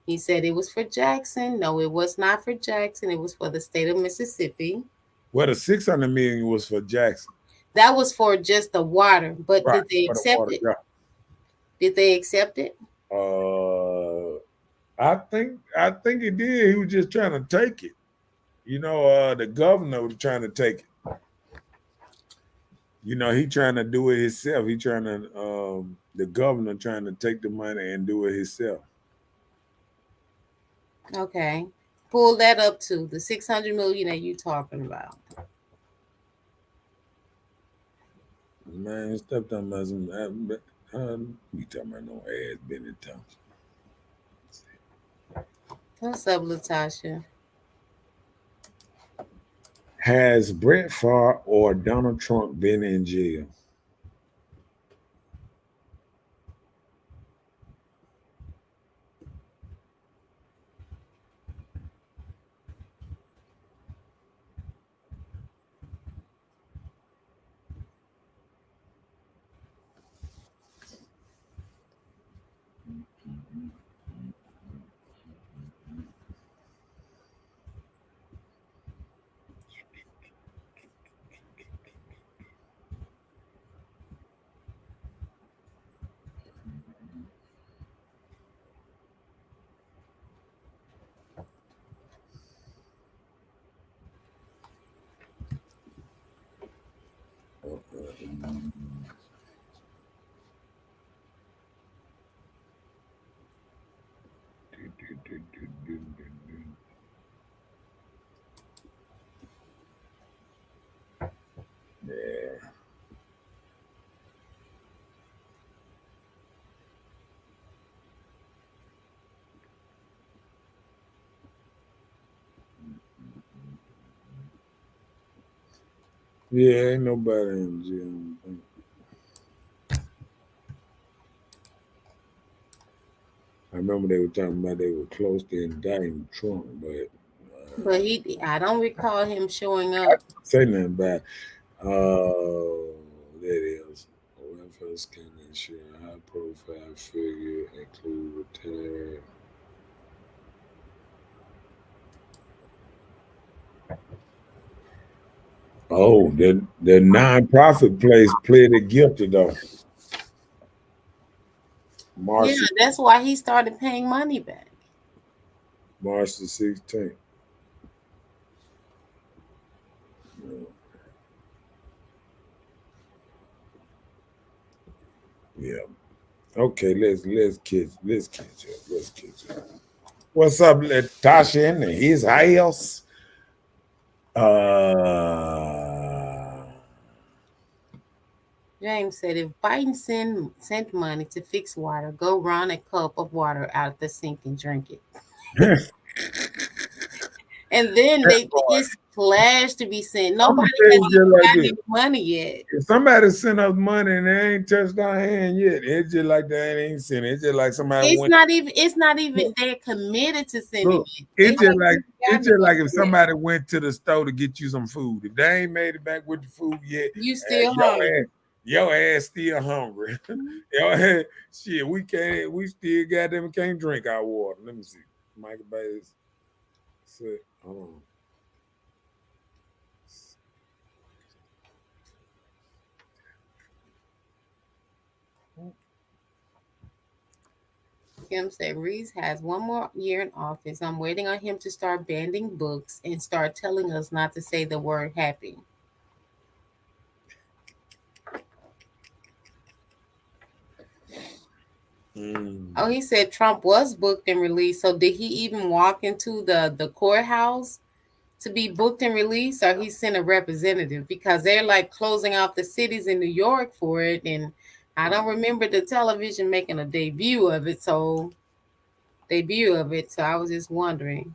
He said it was for Jackson. No, it was not for Jackson. It was for the state of Mississippi. Well, the 600 million was for Jackson. That was for just the water, but did they accept it? Yeah. Did they accept it? I think it did. He was just trying to take it. The governor was trying to take it. He trying to do it himself. He trying to the governor trying to take the money and do it himself. Okay. Pull that up to the 600 million that you talking about. Man, stop talking about some we talking about no ass Benny Thompson. What's up, Latasha? Has Brett Favre or Donald Trump been in jail? Yeah, ain't nobody in jail. I remember they were talking about they were close to indicting Trump, but I don't recall him showing up. Say nothing about that is. Welfare can ensure a high profile figure include retired. Oh, the nonprofit place pleaded guilty though. Yeah, that's why he started paying money back. March the 16th. Yeah. Okay, let's catch up. Let's catch up. What's up, Tasha in his house? James said, if Biden sent money to fix water, go run a cup of water out of the sink and drink it. And then it's pledged to be sent. Nobody has even gotten any money yet. If somebody sent us money and they ain't touched our hand yet, it's just like they ain't sent it. It's just like somebody It's not even they're committed to sending it. It's just like if somebody went to the store to get you some food. If they ain't made it back with the food yet, you still hungry. Your ass still hungry. Your ass, shit, we still goddamn can't drink our water. Let me see. Michael Bays said, hold on. Kim said Reese has one more year in office. I'm waiting on him to start banning books and start telling us not to say the word happy. Oh, he said Trump was booked and released. So did he even walk into the courthouse to be booked and released, or he sent a representative? Because they're like closing off the cities in New York for it, and I don't remember the television making a debut of it. So I was just wondering.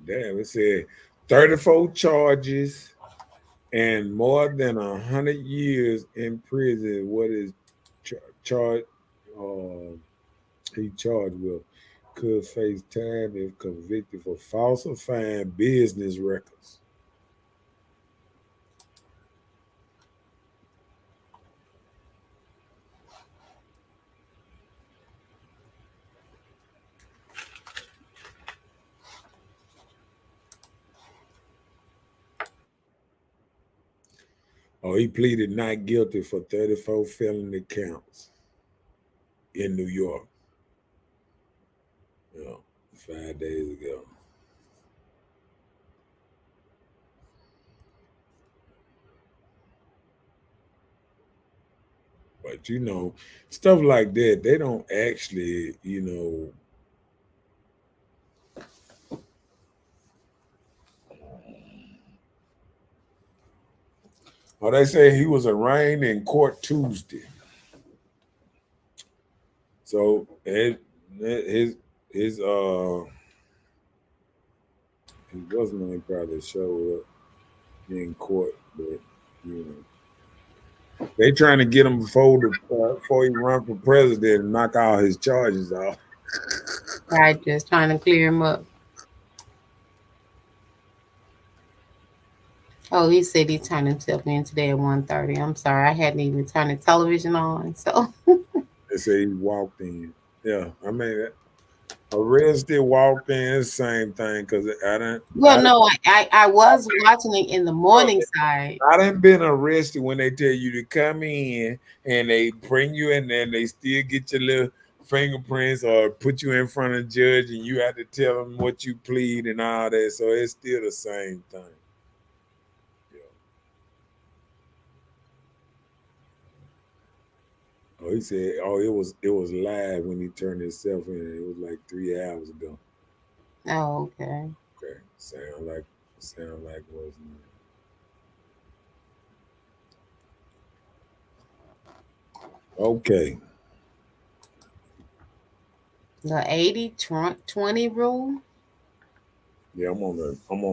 Damn, it said 34 charges and more than 100 years in prison. What is charged? He charged with could face time if convicted for falsifying business records. Oh, he pleaded not guilty for 34 felony counts in New York. 5 days ago. But stuff like that, they don't actually, Oh, they say he was arraigned in court Tuesday. So his wasn't probably show up in court, but they trying to get him before he run for president and knock all his charges off. Right, just trying to clear him up. Oh, he said he turned himself in today at 1:30. I'm sorry, I hadn't even turned the television on. So they say he walked in. Yeah, I mean, arrested, walked in, same thing. Because I didn't. Well, no, I was watching it in the morning side. I done been arrested when they tell you to come in and they bring you in there and they still get your little fingerprints or put you in front of the judge and you have to tell them what you plead and all that. So it's still the same thing. Oh, he said, it was live when he turned himself in. It was like 3 hours ago. Oh, okay. Okay. Sound like was okay. The 80-20 rule? Yeah, I'm on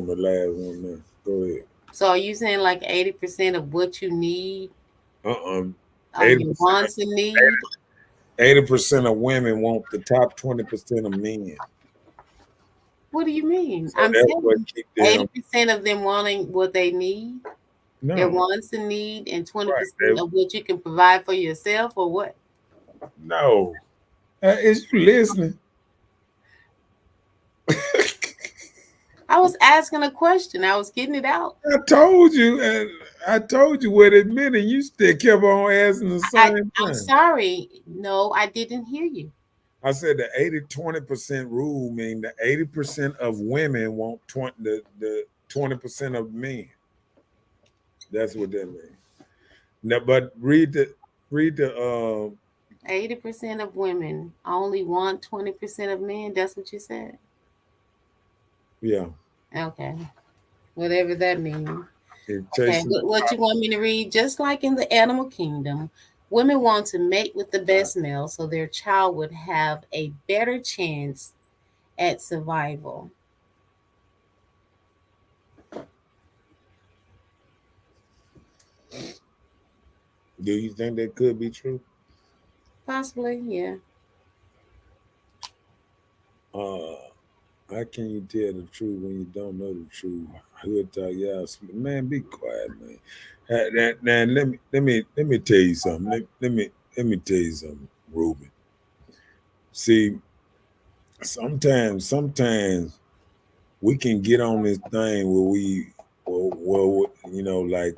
the last one now. Go ahead. So are you saying like 80% of what you need? 80% wants and needs? 80% of women want the top 20% of men. What do you mean? So I'm saying 80% of them wanting what they need, their wants and need, and 20% of what you can provide for yourself, or what? No. Is you listening? I was asking a question. I was getting it out. I told you, and I told you what it meant, and you still kept on asking the same I'm thing. sorry. No, I didn't hear you. I said the 80-20% rule means that 80% of women want the 20% of men. That's what that means. Now, but read the 80% of women only want 20% of men. That's what you said. yeah. Okay, whatever that means. It Okay, chases what you want me to read? Just like in the animal kingdom, women want to mate with the best male so their child would have a better chance at survival. Do you think that could be true? Possibly, yeah. How can you tell the truth when you don't know the truth? Hood talk, y'all. Man, be quiet, man. Now, let me tell you something. Let me tell you something, Ruben. See, sometimes we can get on this thing where like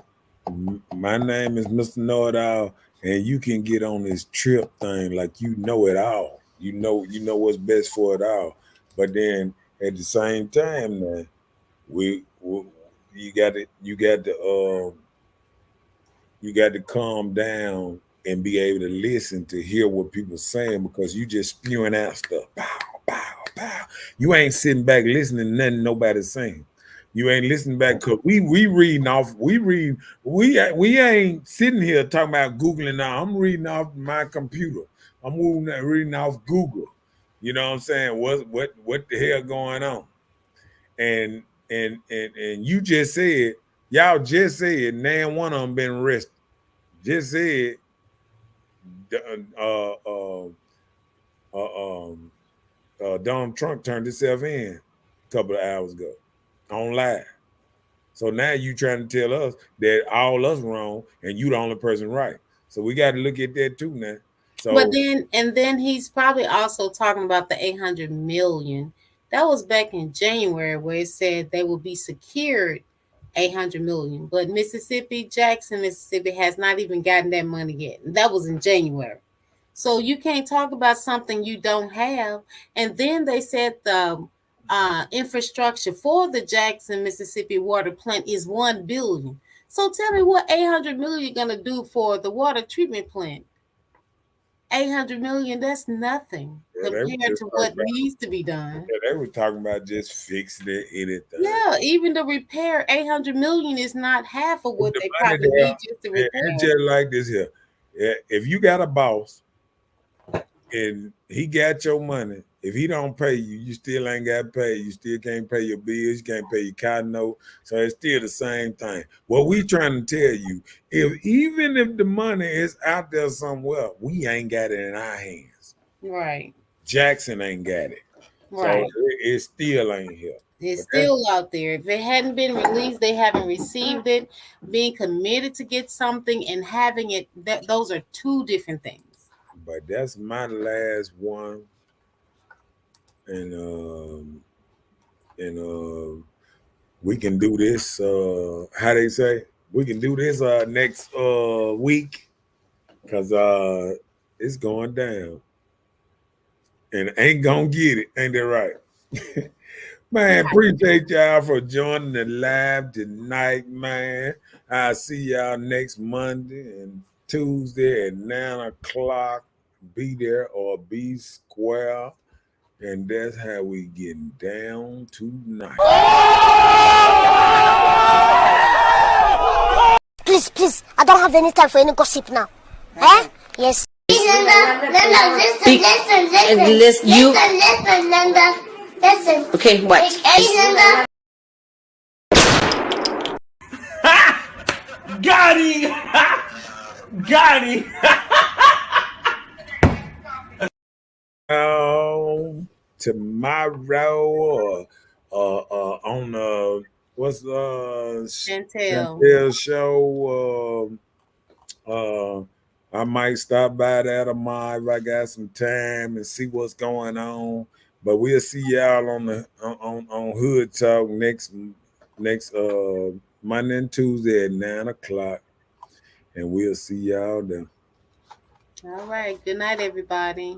my name is Mr. Know It All, and you can get on this trip thing like you know it all. You know what's best for it all. But then at the same time, man, we you got to calm down and be able to listen to hear what people saying, because you just spewing out stuff. Pow, pow, pow. You ain't sitting back listening to nothing nobody's saying. You ain't listening back, because we reading off. We ain't sitting here talking about Googling now. I'm reading off my computer. I'm reading off Google. You know what I'm saying? What the hell going on? And you just said, y'all just said, nan one of them been arrested. Just said, Donald Trump turned himself in a couple of hours ago on live. So now you trying to tell us that all us wrong and you the only person right. So we got to look at that too now. So, But then he's probably also talking about the 800 million. That was back in January where it said they will be secured 800 million. But Jackson, Mississippi has not even gotten that money yet. That was in January. So you can't talk about something you don't have. And then they said the infrastructure for the Jackson, Mississippi water plant is 1 billion. So tell me what 800 million going to do for the water treatment plant. 800 million, that's nothing compared to what needs to be done. Yeah, they were talking about just fixing it, anything. Yeah, even the repair, 800 million is not half of what they probably need just to repair. It's just like this here. If you got a boss and he got your money, if he don't pay you, you still ain't got to pay. You still can't pay your bills. You can't pay your car note. So it's still the same thing. What we trying to tell you, even if the money is out there somewhere, we ain't got it in our hands. Right. Jackson ain't got it. Right. So it still ain't here. It's still out there. If it hadn't been released, they haven't received it. Being committed to get something and having it, those are two different things. But that's my last one. And we can do this. How they say? We can do this next week, because it's going down, and ain't gonna get it. Ain't that right? Man, appreciate y'all for joining the live tonight, man. I'll see y'all next Monday and Tuesday at 9 o'clock. Be there or be square. And that's how we getting down tonight. Please, I don't have any time for any gossip now. Eh? Yes. Listen, Linda. Listen. Okay, what? Got him! Got him! Tomorrow on what's Chantel show, I might stop by that tomorrow if I got some time and see what's going on. But we'll see y'all on the on Hood Talk next Monday and Tuesday at 9 o'clock. And we'll see y'all then. All right. Good night, everybody.